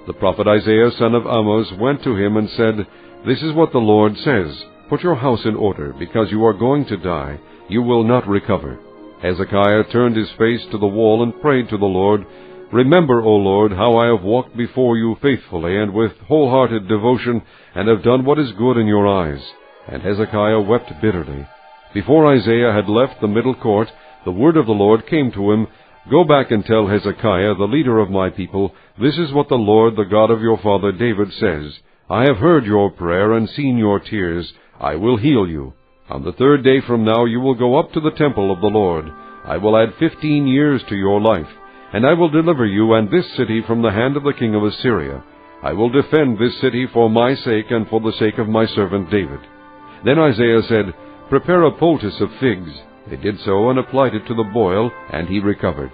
The prophet Isaiah son of Amoz went to him and said, This is what the Lord says, Put your house in order, because you are going to die. You will not recover. Hezekiah turned his face to the wall and prayed to the Lord, Remember, O Lord, how I have walked before you faithfully and with wholehearted devotion, and have done what is good in your eyes. And Hezekiah wept bitterly. Before Isaiah had left the middle court, the word of the Lord came to him, Go back and tell Hezekiah, the leader of my people, This is what the Lord, the God of your father David, says, I have heard your prayer and seen your tears. I will heal you. On the 3rd day from now you will go up to the temple of the Lord. I will add 15 years to your life, and I will deliver you and this city from the hand of the king of Assyria. I will defend this city for my sake and for the sake of my servant David. Then Isaiah said, Prepare a poultice of figs. They did so and applied it to the boil, and he recovered.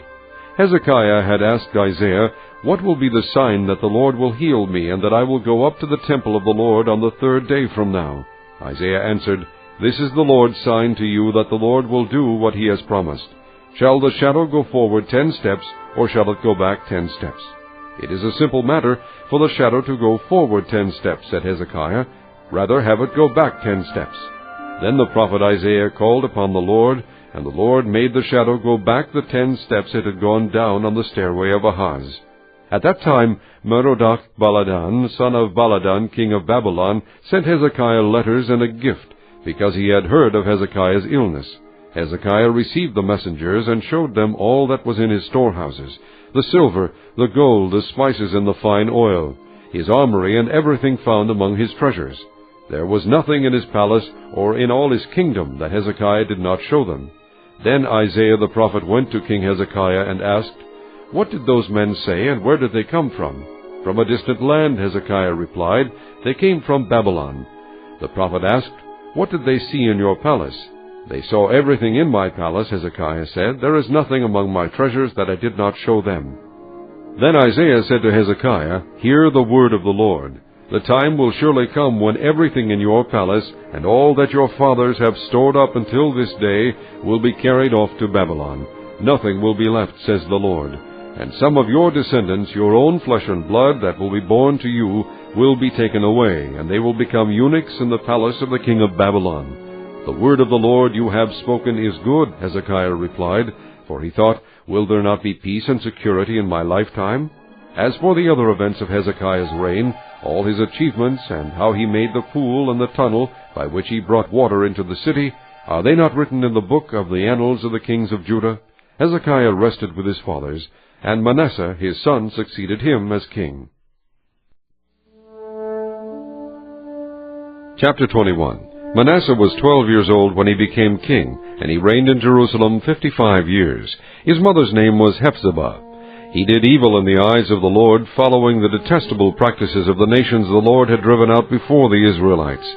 Hezekiah had asked Isaiah, What will be the sign that the Lord will heal me, and that I will go up to the temple of the Lord on the 3rd day from now? Isaiah answered, This is the Lord's sign to you that the Lord will do what he has promised. Shall the shadow go forward 10 steps, or shall it go back 10 steps? It is a simple matter for the shadow to go forward 10 steps, said Hezekiah. Rather have it go back 10 steps. Then the prophet Isaiah called upon the Lord, and the Lord made the shadow go back the 10 steps it had gone down on the stairway of Ahaz. At that time Merodach-Baladan, son of Baladan, king of Babylon, sent Hezekiah letters and a gift, because he had heard of Hezekiah's illness. Hezekiah received the messengers, and showed them all that was in his storehouses, the silver, the gold, the spices, and the fine oil, his armory, and everything found among his treasures. There was nothing in his palace or in all his kingdom that Hezekiah did not show them. Then Isaiah the prophet went to King Hezekiah and asked, What did those men say, and where did they come from? From a distant land, Hezekiah replied. They came from Babylon. The prophet asked, What did they see in your palace? They saw everything in my palace, Hezekiah said. There is nothing among my treasures that I did not show them. Then Isaiah said to Hezekiah, Hear the word of the Lord. The time will surely come when everything in your palace, and all that your fathers have stored up until this day, will be carried off to Babylon. Nothing will be left, says the Lord. And some of your descendants, your own flesh and blood, that will be born to you, will be taken away, and they will become eunuchs in the palace of the king of Babylon. The word of the Lord you have spoken is good, Hezekiah replied, for he thought, Will there not be peace and security in my lifetime? As for the other events of Hezekiah's reign, all his achievements, and how he made the pool and the tunnel by which he brought water into the city, are they not written in the book of the annals of the kings of Judah? Hezekiah rested with his fathers, and Manasseh his son succeeded him as king. Chapter 21. Manasseh was 12 years old when he became king, and he reigned in Jerusalem 55 years. His mother's name was Hephzibah. He did evil in the eyes of the Lord, following the detestable practices of the nations the Lord had driven out before the Israelites.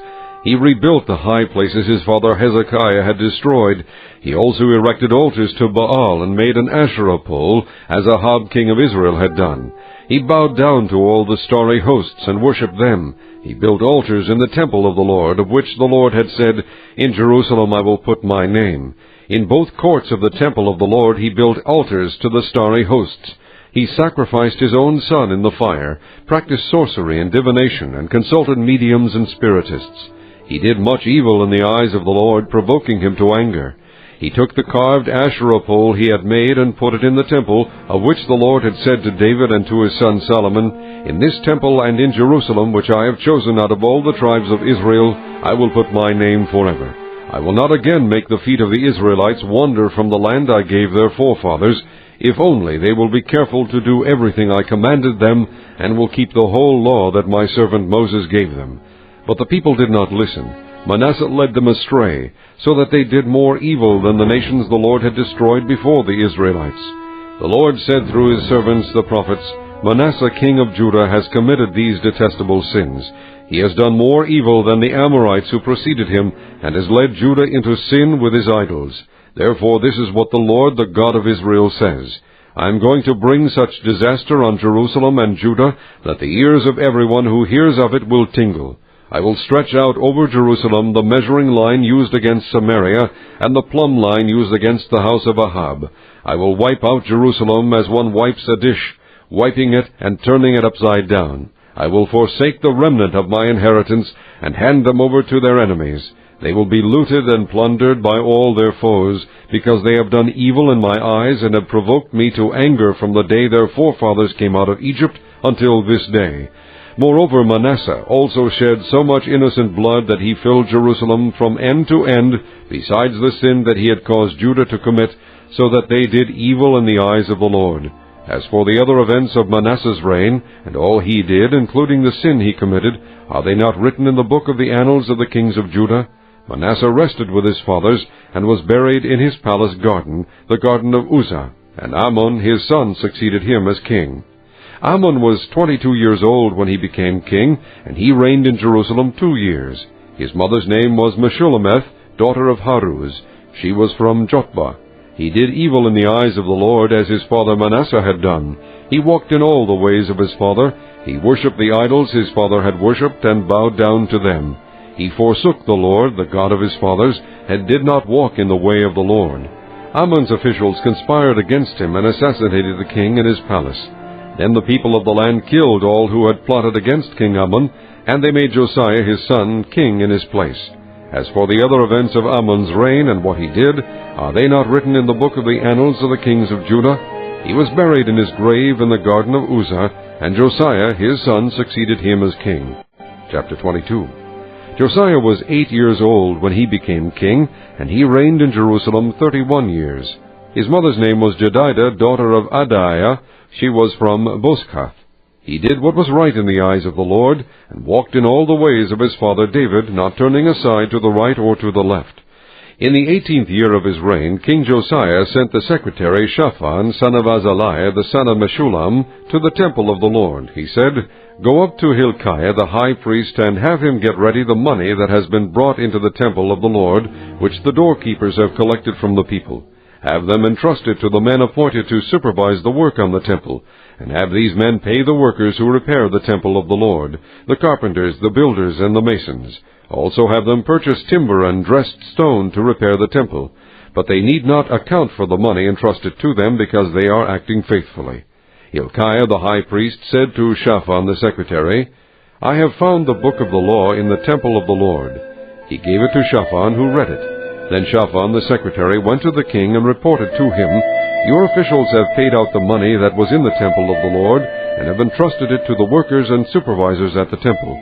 He rebuilt the high places his father Hezekiah had destroyed. He also erected altars to Baal and made an Asherah pole, as Ahab king of Israel had done. He bowed down to all the starry hosts and worshipped them. He built altars in the temple of the Lord, of which the Lord had said, In Jerusalem I will put my name. In both courts of the temple of the Lord he built altars to the starry hosts. He sacrificed his own son in the fire, practiced sorcery and divination, and consulted mediums and spiritists. He did much evil in the eyes of the Lord, provoking him to anger. He took the carved Asherah pole he had made and put it in the temple, of which the Lord had said to David and to his son Solomon, In this temple and in Jerusalem, which I have chosen out of all the tribes of Israel, I will put my name forever. I will not again make the feet of the Israelites wander from the land I gave their forefathers, if only they will be careful to do everything I commanded them, and will keep the whole law that my servant Moses gave them. But the people did not listen. Manasseh led them astray, so that they did more evil than the nations the Lord had destroyed before the Israelites. The Lord said through his servants the prophets, Manasseh king of Judah has committed these detestable sins. He has done more evil than the Amorites who preceded him, and has led Judah into sin with his idols. Therefore this is what the Lord, the God of Israel, says, I am going to bring such disaster on Jerusalem and Judah, that the ears of everyone who hears of it will tingle. I will stretch out over Jerusalem the measuring line used against Samaria, and the plumb line used against the house of Ahab. I will wipe out Jerusalem as one wipes a dish, wiping it and turning it upside down. I will forsake the remnant of my inheritance, and hand them over to their enemies. They will be looted and plundered by all their foes, because they have done evil in my eyes, and have provoked me to anger from the day their forefathers came out of Egypt until this day. Moreover, Manasseh also shed so much innocent blood that he filled Jerusalem from end to end, besides the sin that he had caused Judah to commit, so that they did evil in the eyes of the Lord. As for the other events of Manasseh's reign, and all he did, including the sin he committed, are they not written in the book of the annals of the kings of Judah? Manasseh rested with his fathers, and was buried in his palace garden, the garden of Uzzah, and Amon his son succeeded him as king. Amon was 22 years old when he became king, and he reigned in Jerusalem 2 years. His mother's name was Meshullemeth, daughter of Haruz. She was from Jotbah. He did evil in the eyes of the Lord, as his father Manasseh had done. He walked in all the ways of his father. He worshipped the idols his father had worshipped, and bowed down to them. He forsook the Lord, the God of his fathers, and did not walk in the way of the Lord. Amon's officials conspired against him, and assassinated the king in his palace. Then the people of the land killed all who had plotted against King Amon, and they made Josiah his son king in his place. As for the other events of Amon's reign and what he did, are they not written in the book of the annals of the kings of Judah? He was buried in his grave in the garden of Uzzah, and Josiah his son succeeded him as king. Chapter 22. Josiah was 8 years old when he became king, and he reigned in Jerusalem 31 years. His mother's name was Jedidah, daughter of Adaiah. She was from Bozkath. He did what was right in the eyes of the Lord, and walked in all the ways of his father David, not turning aside to the right or to the left. In the 18th year of his reign, King Josiah sent the secretary Shaphan, son of Azaliah, the son of Meshullam, to the temple of the Lord. He said, Go up to Hilkiah the high priest, and have him get ready the money that has been brought into the temple of the Lord, which the doorkeepers have collected from the people. Have them entrusted to the men appointed to supervise the work on the temple, and have these men pay the workers who repair the temple of the Lord, the carpenters, the builders, and the masons. Also have them purchase timber and dressed stone to repair the temple. But they need not account for the money entrusted to them, because they are acting faithfully. Hilkiah the high priest said to Shaphan the secretary, I have found the book of the law in the temple of the Lord. He gave it to Shaphan, who read it. Then Shaphan the secretary went to the king and reported to him, Your officials have paid out the money that was in the temple of the Lord, and have entrusted it to the workers and supervisors at the temple.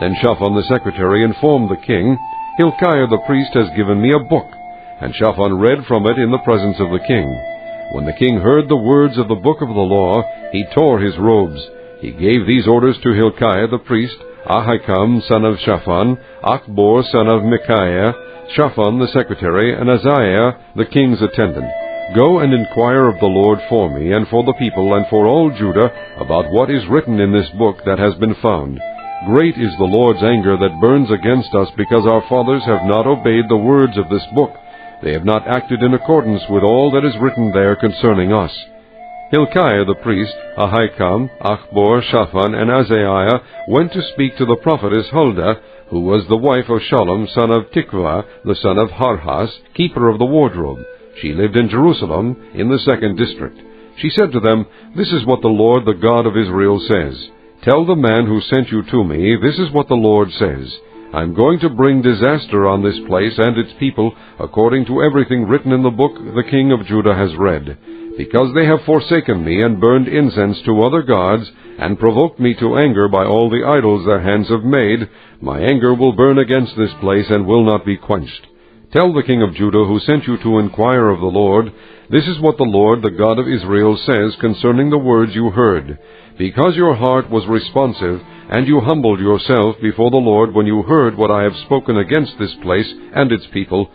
Then Shaphan the secretary informed the king, Hilkiah the priest has given me a book. And Shaphan read from it in the presence of the king. When the king heard the words of the book of the law, he tore his robes. He gave these orders to Hilkiah the priest, Ahikam son of Shaphan, Achbor son of Micaiah, Shaphan the secretary, and Azariah the king's attendant. Go and inquire of the Lord for me, and for the people, and for all Judah, about what is written in this book that has been found. Great is the Lord's anger that burns against us, because our fathers have not obeyed the words of this book. They have not acted in accordance with all that is written there concerning us. Hilkiah the priest, Ahikam, Achbor, Shaphan, and Azariah went to speak to the prophetess Huldah, who was the wife of Shallum, son of Tikvah, the son of Harhas, keeper of the wardrobe. She lived in Jerusalem, in the 2nd district. She said to them, This is what the Lord, the God of Israel, says. Tell the man who sent you to me, This is what the Lord says. I am going to bring disaster on this place and its people, according to everything written in the book the king of Judah has read. Because they have forsaken me and burned incense to other gods, and provoked me to anger by all the idols their hands have made, my anger will burn against this place and will not be quenched. Tell the king of Judah, who sent you to inquire of the Lord, this is what the Lord, the God of Israel, says concerning the words you heard. Because your heart was responsive, and you humbled yourself before the Lord when you heard what I have spoken against this place and its people,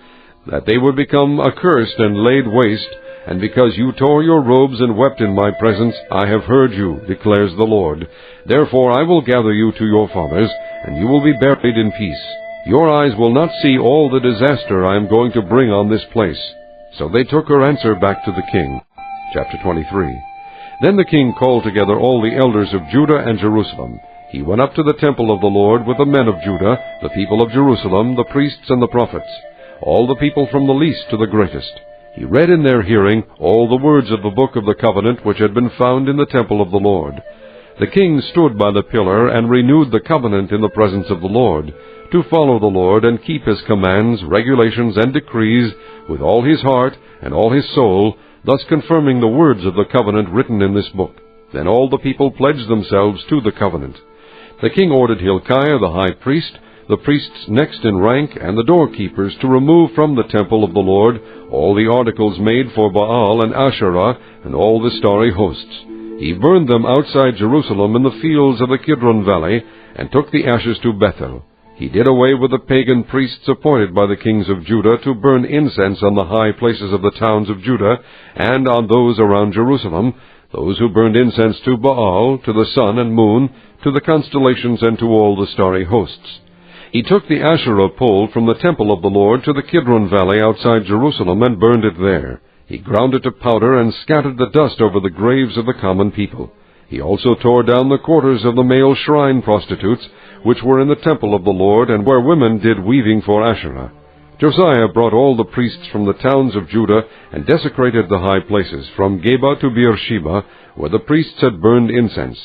that they would become accursed and laid waste, and because you tore your robes and wept in my presence, I have heard you, declares the Lord. Therefore I will gather you to your fathers, and you will be buried in peace. Your eyes will not see all the disaster I am going to bring on this place. So they took her answer back to the king. Chapter 23. Then the king called together all the elders of Judah and Jerusalem. He went up to the temple of the Lord with the men of Judah, the people of Jerusalem, the priests and the prophets, all the people from the least to the greatest. He read in their hearing all the words of the book of the covenant which had been found in the temple of the Lord. The king stood by the pillar and renewed the covenant in the presence of the Lord, to follow the Lord and keep his commands, regulations, and decrees with all his heart and all his soul, thus confirming the words of the covenant written in this book. Then all the people pledged themselves to the covenant. The king ordered Hilkiah the high priest, the priests next in rank, and the doorkeepers to remove from the temple of the Lord all the articles made for Baal and Asherah and all the starry hosts. He burned them outside Jerusalem in the fields of the Kidron Valley, and took the ashes to Bethel. He did away with the pagan priests appointed by the kings of Judah to burn incense on the high places of the towns of Judah, and on those around Jerusalem, those who burned incense to Baal, to the sun and moon, to the constellations, and to all the starry hosts. He took the Asherah pole from the temple of the Lord to the Kidron Valley outside Jerusalem, and burned it there. He ground it to powder, and scattered the dust over the graves of the common people. He also tore down the quarters of the male shrine prostitutes, which were in the temple of the Lord, and where women did weaving for Asherah. Josiah brought all the priests from the towns of Judah, and desecrated the high places, from Geba to Beersheba, where the priests had burned incense.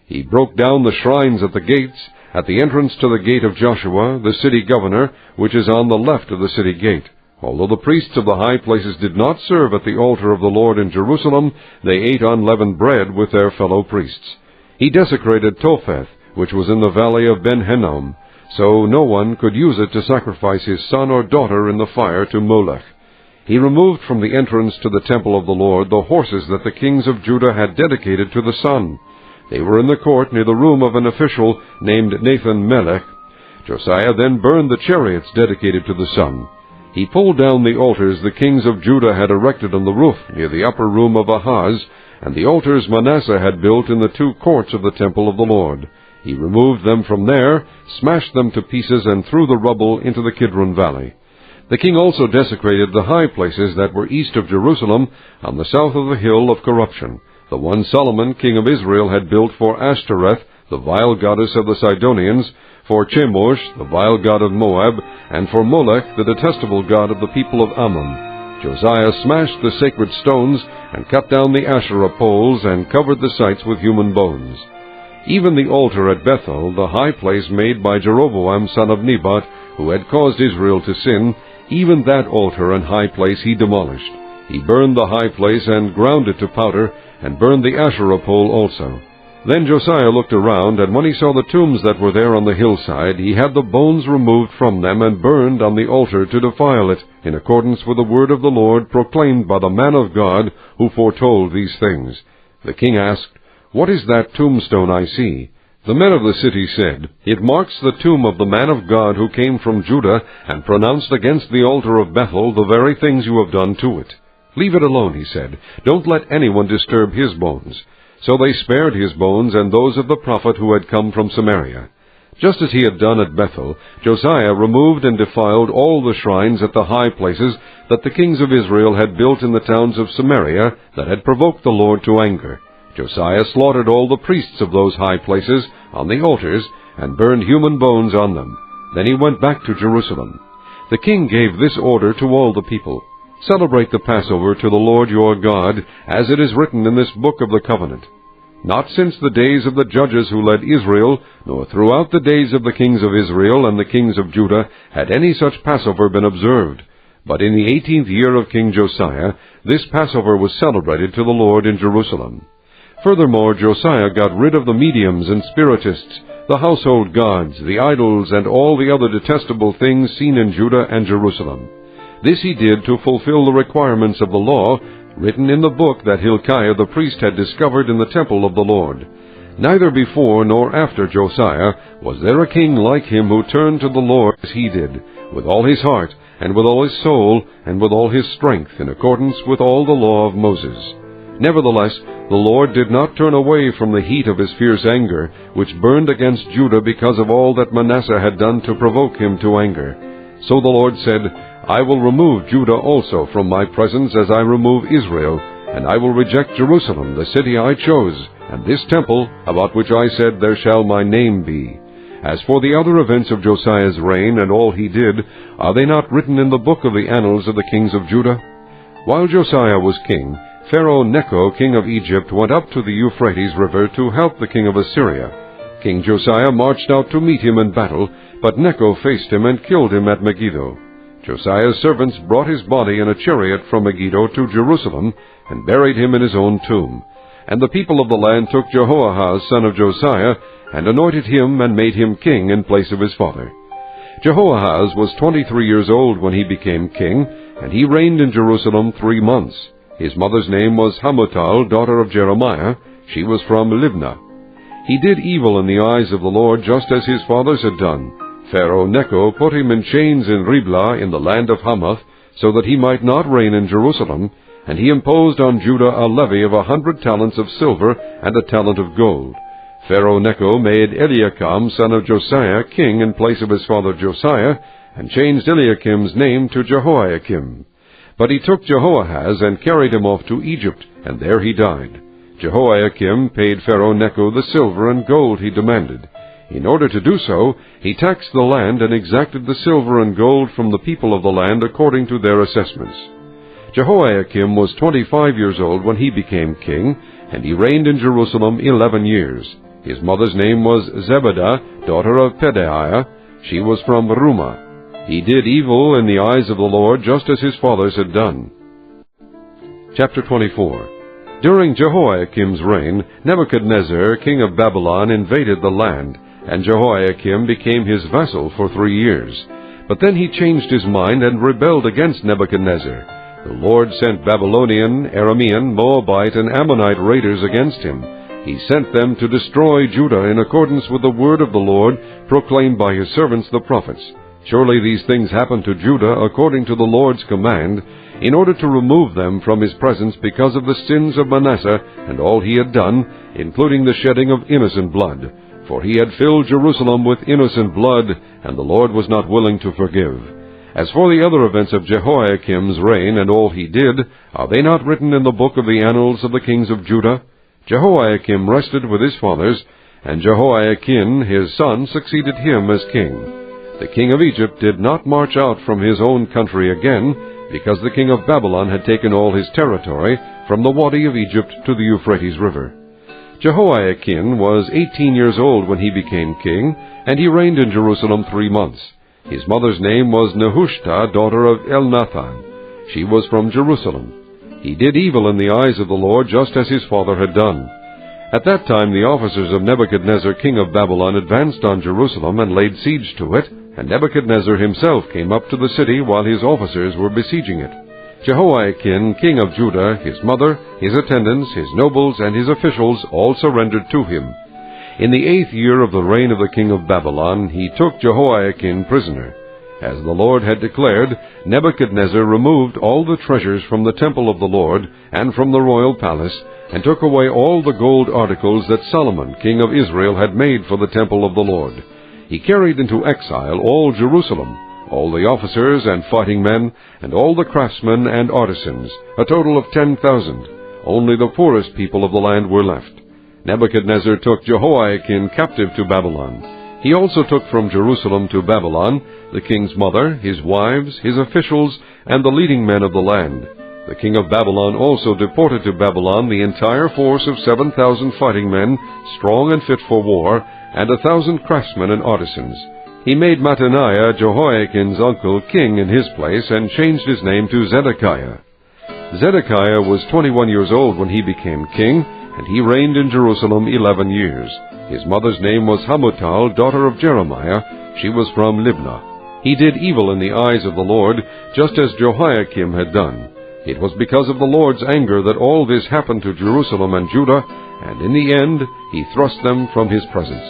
He broke down the shrines at the gates, at the entrance to the gate of Joshua, the city governor, which is on the left of the city gate. Although the priests of the high places did not serve at the altar of the Lord in Jerusalem, they ate unleavened bread with their fellow priests. He desecrated Topheth, which was in the valley of Ben-Hinnom, so no one could use it to sacrifice his son or daughter in the fire to Molech. He removed from the entrance to the temple of the Lord the horses that the kings of Judah had dedicated to the sun. They were in the court near the room of an official named Nathan-Melech. Josiah then burned the chariots dedicated to the sun. He pulled down the altars the kings of Judah had erected on the roof near the upper room of Ahaz, and the altars Manasseh had built in the 2 courts of the temple of the Lord. He removed them from there, smashed them to pieces, and threw the rubble into the Kidron Valley. The king also desecrated the high places that were east of Jerusalem, on the south of the hill of corruption, the one Solomon, king of Israel, had built for Ashtoreth, the vile goddess of the Sidonians, for Chemosh, the vile god of Moab, and for Molech, the detestable god of the people of Ammon. Josiah smashed the sacred stones, and cut down the Asherah poles, and covered the sites with human bones. Even the altar at Bethel, the high place made by Jeroboam son of Nebat, who had caused Israel to sin, even that altar and high place he demolished. He burned the high place and ground it to powder, and burned the Asherah pole also. Then Josiah looked around, and when he saw the tombs that were there on the hillside, he had the bones removed from them and burned on the altar to defile it, in accordance with the word of the Lord proclaimed by the man of God who foretold these things. The king asked, "What is that tombstone I see?" The men of the city said, "It marks the tomb of the man of God who came from Judah and pronounced against the altar of Bethel the very things you have done to it." "Leave it alone," he said. "Don't let anyone disturb his bones." So they spared his bones and those of the prophet who had come from Samaria. Just as he had done at Bethel, Josiah removed and defiled all the shrines at the high places that the kings of Israel had built in the towns of Samaria that had provoked the Lord to anger. Josiah slaughtered all the priests of those high places on the altars and burned human bones on them. Then he went back to Jerusalem. The king gave this order to all the people: "Celebrate the Passover to the Lord your God, as it is written in this book of the covenant. Not since the days of the judges who led Israel, nor throughout the days of the kings of Israel and the kings of Judah, had any such Passover been observed. But in the 18th year of King Josiah, this Passover was celebrated to the Lord in Jerusalem. Furthermore, Josiah got rid of the mediums and spiritists, the household gods, the idols, and all the other detestable things seen in Judah and Jerusalem. This he did to fulfill the requirements of the law, written in the book that Hilkiah the priest had discovered in the temple of the Lord. Neither before nor after Josiah was there a king like him who turned to the Lord as he did, with all his heart, and with all his soul, and with all his strength, in accordance with all the law of Moses. Nevertheless, the Lord did not turn away from the heat of his fierce anger, which burned against Judah because of all that Manasseh had done to provoke him to anger. So the Lord said, I will remove Judah also from my presence as I remove Israel, and I will reject Jerusalem, the city I chose, and this temple, about which I said, There shall my name be. As for the other events of Josiah's reign and all he did, are they not written in the book of the annals of the kings of Judah? While Josiah was king, Pharaoh Necho, king of Egypt, went up to the Euphrates River to help the king of Assyria. King Josiah marched out to meet him in battle, but Necho faced him and killed him at Megiddo. Josiah's servants brought his body in a chariot from Megiddo to Jerusalem, and buried him in his own tomb. And the people of the land took Jehoahaz, son of Josiah, and anointed him and made him king in place of his father. Jehoahaz was 23 years old when he became king, and he reigned in Jerusalem 3 months. His mother's name was Hamutal, daughter of Jeremiah. She was from Libnah. He did evil in the eyes of the Lord, just as his fathers had done. Pharaoh Necho put him in chains in Riblah in the land of Hamath, so that he might not reign in Jerusalem, and he imposed on Judah a levy of 100 talents of silver and a talent of gold. Pharaoh Necho made Eliakim, son of Josiah, king in place of his father Josiah, and changed Eliakim's name to Jehoiakim. But he took Jehoahaz and carried him off to Egypt, and there he died. Jehoiakim paid Pharaoh Necho the silver and gold he demanded. In order to do so, he taxed the land and exacted the silver and gold from the people of the land according to their assessments. Jehoiakim was 25 years old when he became king, and he reigned in Jerusalem 11 years. His mother's name was Zebedah, daughter of Pedaiah. She was from Rumah. He did evil in the eyes of the Lord, just as his fathers had done. Chapter 24. During Jehoiakim's reign, Nebuchadnezzar, king of Babylon, invaded the land, and Jehoiakim became his vassal for 3 years. But then he changed his mind and rebelled against Nebuchadnezzar. The Lord sent Babylonian, Aramean, Moabite, and Ammonite raiders against him. He sent them to destroy Judah in accordance with the word of the Lord proclaimed by his servants the prophets. Surely these things happened to Judah according to the Lord's command, in order to remove them from his presence because of the sins of Manasseh and all he had done, including the shedding of innocent blood. For he had filled Jerusalem with innocent blood, and the Lord was not willing to forgive. As for the other events of Jehoiakim's reign and all he did, are they not written in the book of the annals of the kings of Judah? Jehoiakim rested with his fathers, and Jehoiakim his son succeeded him as king. The king of Egypt did not march out from his own country again, because the king of Babylon had taken all his territory from the Wadi of Egypt to the Euphrates River. Jehoiakim was 18 years old when he became king, and he reigned in Jerusalem 3 months. His mother's name was Nehushta, daughter of Elnathan. She was from Jerusalem. He did evil in the eyes of the Lord, just as his father had done. At that time the officers of Nebuchadnezzar, king of Babylon, advanced on Jerusalem and laid siege to it, and Nebuchadnezzar himself came up to the city while his officers were besieging it. Jehoiakim, king of Judah, his mother, his attendants, his nobles, and his officials all surrendered to him. In the 8th year of the reign of the king of Babylon, he took Jehoiakim prisoner. As the Lord had declared, Nebuchadnezzar removed all the treasures from the temple of the Lord and from the royal palace, and took away all the gold articles that Solomon, king of Israel, had made for the temple of the Lord. He carried into exile all Jerusalem, all the officers and fighting men, and all the craftsmen and artisans, a total of 10,000. Only the poorest people of the land were left. Nebuchadnezzar took Jehoiakim captive to Babylon. He also took from Jerusalem to Babylon the king's mother, his wives, his officials, and the leading men of the land. The king of Babylon also deported to Babylon the entire force of 7,000 fighting men, strong and fit for war, and 1,000 craftsmen and artisans. He made Mattaniah, Jehoiakin's uncle, king in his place, and changed his name to Zedekiah. Zedekiah was 21 years old when he became king, and he reigned in Jerusalem 11 years. His mother's name was Hamutal, daughter of Jeremiah. She was from Libnah. He did evil in the eyes of the Lord, just as Jehoiakim had done. It was because of the Lord's anger that all this happened to Jerusalem and Judah, and in the end he thrust them from his presence.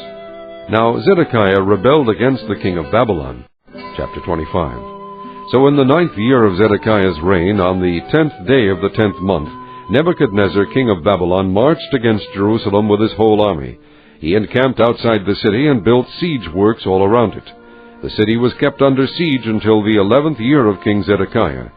Now Zedekiah rebelled against the king of Babylon. Chapter 25. So in the 9th year of Zedekiah's reign, on the 10th day of the 10th month, Nebuchadnezzar king of Babylon marched against Jerusalem with his whole army. He encamped outside the city and built siege works all around it. The city was kept under siege until the 11th year of King Zedekiah.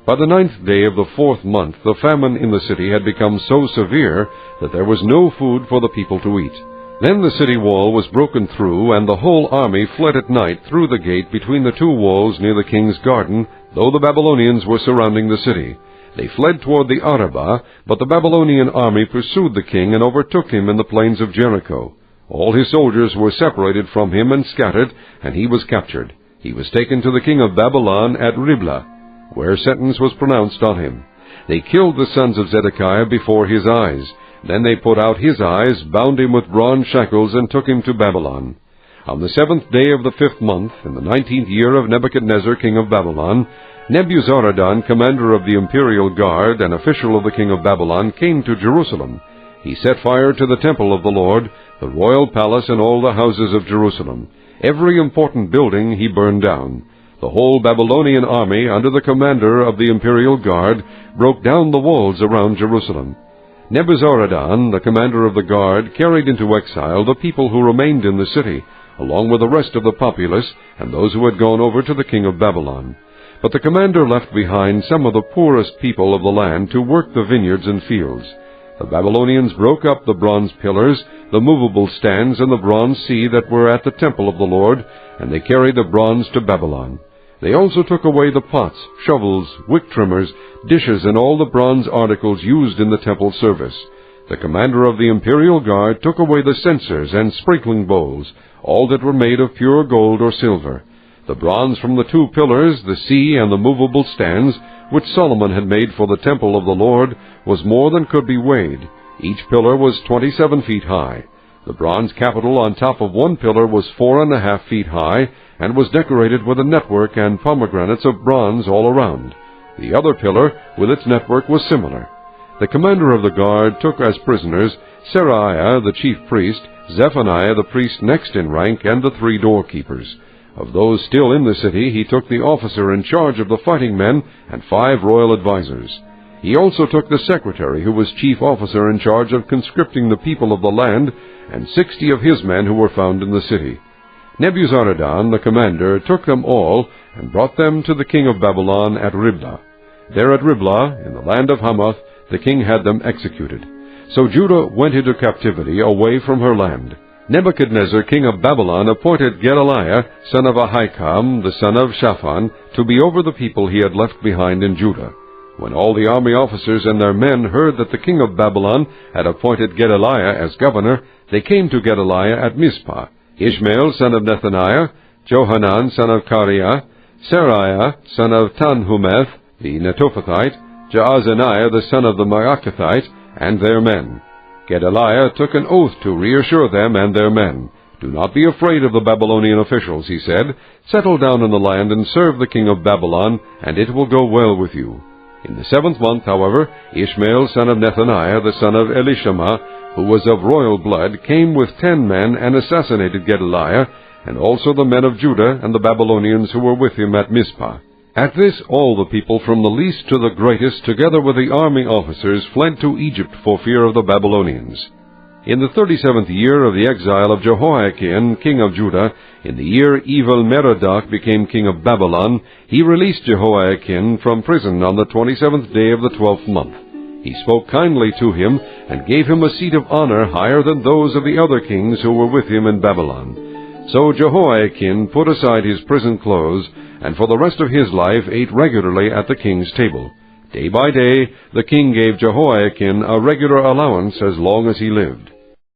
By the 9th day of the 4th month, the famine in the city had become so severe that there was no food for the people to eat. Then the city wall was broken through, and the whole army fled at night through the gate between the two walls near the king's garden, though the Babylonians were surrounding the city. They fled toward the Arabah, but the Babylonian army pursued the king and overtook him in the plains of Jericho. All his soldiers were separated from him and scattered, and he was captured. He was taken to the king of Babylon at Riblah, where sentence was pronounced on him. They killed the sons of Zedekiah before his eyes. Then they put out his eyes, bound him with bronze shackles, and took him to Babylon. On the 7th day of the 5th month, in the 19th year of Nebuchadnezzar king of Babylon, Nebuzaradan, commander of the imperial guard and official of the king of Babylon, came to Jerusalem. He set fire to the temple of the Lord, the royal palace, and all the houses of Jerusalem. Every important building he burned down. The whole Babylonian army, under the commander of the imperial guard, broke down the walls around Jerusalem. Nebuzaradan, the commander of the guard, carried into exile the people who remained in the city, along with the rest of the populace and those who had gone over to the king of Babylon. But the commander left behind some of the poorest people of the land to work the vineyards and fields. The Babylonians broke up the bronze pillars, the movable stands, and the bronze sea that were at the temple of the Lord, and they carried the bronze to Babylon. They also took away the pots, shovels, wick trimmers, dishes, and all the bronze articles used in the temple service. The commander of the imperial guard took away the censers and sprinkling bowls, all that were made of pure gold or silver. The bronze from the 2 pillars, the sea, and the movable stands, which Solomon had made for the temple of the Lord, was more than could be weighed. Each pillar was 27 feet high. The bronze capital on top of one pillar was 4.5 feet high, and was decorated with a network and pomegranates of bronze all around. The other pillar, with its network, was similar. The commander of the guard took as prisoners Seraiah the chief priest, Zephaniah the priest next in rank, and the 3 doorkeepers. Of those still in the city, he took the officer in charge of the fighting men and 5 royal advisers. He also took the secretary, who was chief officer in charge of conscripting the people of the land, and 60 of his men who were found in the city. Nebuzaradan, the commander, took them all and brought them to the king of Babylon at Riblah. There at Riblah, in the land of Hamath, the king had them executed. So Judah went into captivity away from her land. Nebuchadnezzar, king of Babylon, appointed Gedaliah, son of Ahikam, the son of Shaphan, to be over the people he had left behind in Judah. When all the army officers and their men heard that the king of Babylon had appointed Gedaliah as governor, they came to Gedaliah at Mizpah. Ishmael, son of Nethaniah, Johanan, son of Kareah, Seraiah, son of Tanhumeth, the Netophathite, Jaazaniah, the son of the Maakathite, and their men. Gedaliah took an oath to reassure them and their men. "Do not be afraid of the Babylonian officials," he said. "Settle down in the land and serve the king of Babylon, and it will go well with you." In the 7th month, however, Ishmael, son of Nethaniah, the son of Elishama, who was of royal blood, came with 10 men and assassinated Gedaliah, and also the men of Judah and the Babylonians who were with him at Mizpah. At this all the people from the least to the greatest, together with the army officers, fled to Egypt for fear of the Babylonians. In the 37th year of the exile of Jehoiakim, king of Judah, in the year Evil-Merodach became king of Babylon, he released Jehoiakim from prison on the 27th day of the 12th month. He spoke kindly to him, and gave him a seat of honor higher than those of the other kings who were with him in Babylon. So Jehoiakim put aside his prison clothes, and for the rest of his life ate regularly at the king's table. Day by day the king gave Jehoiakim a regular allowance as long as he lived.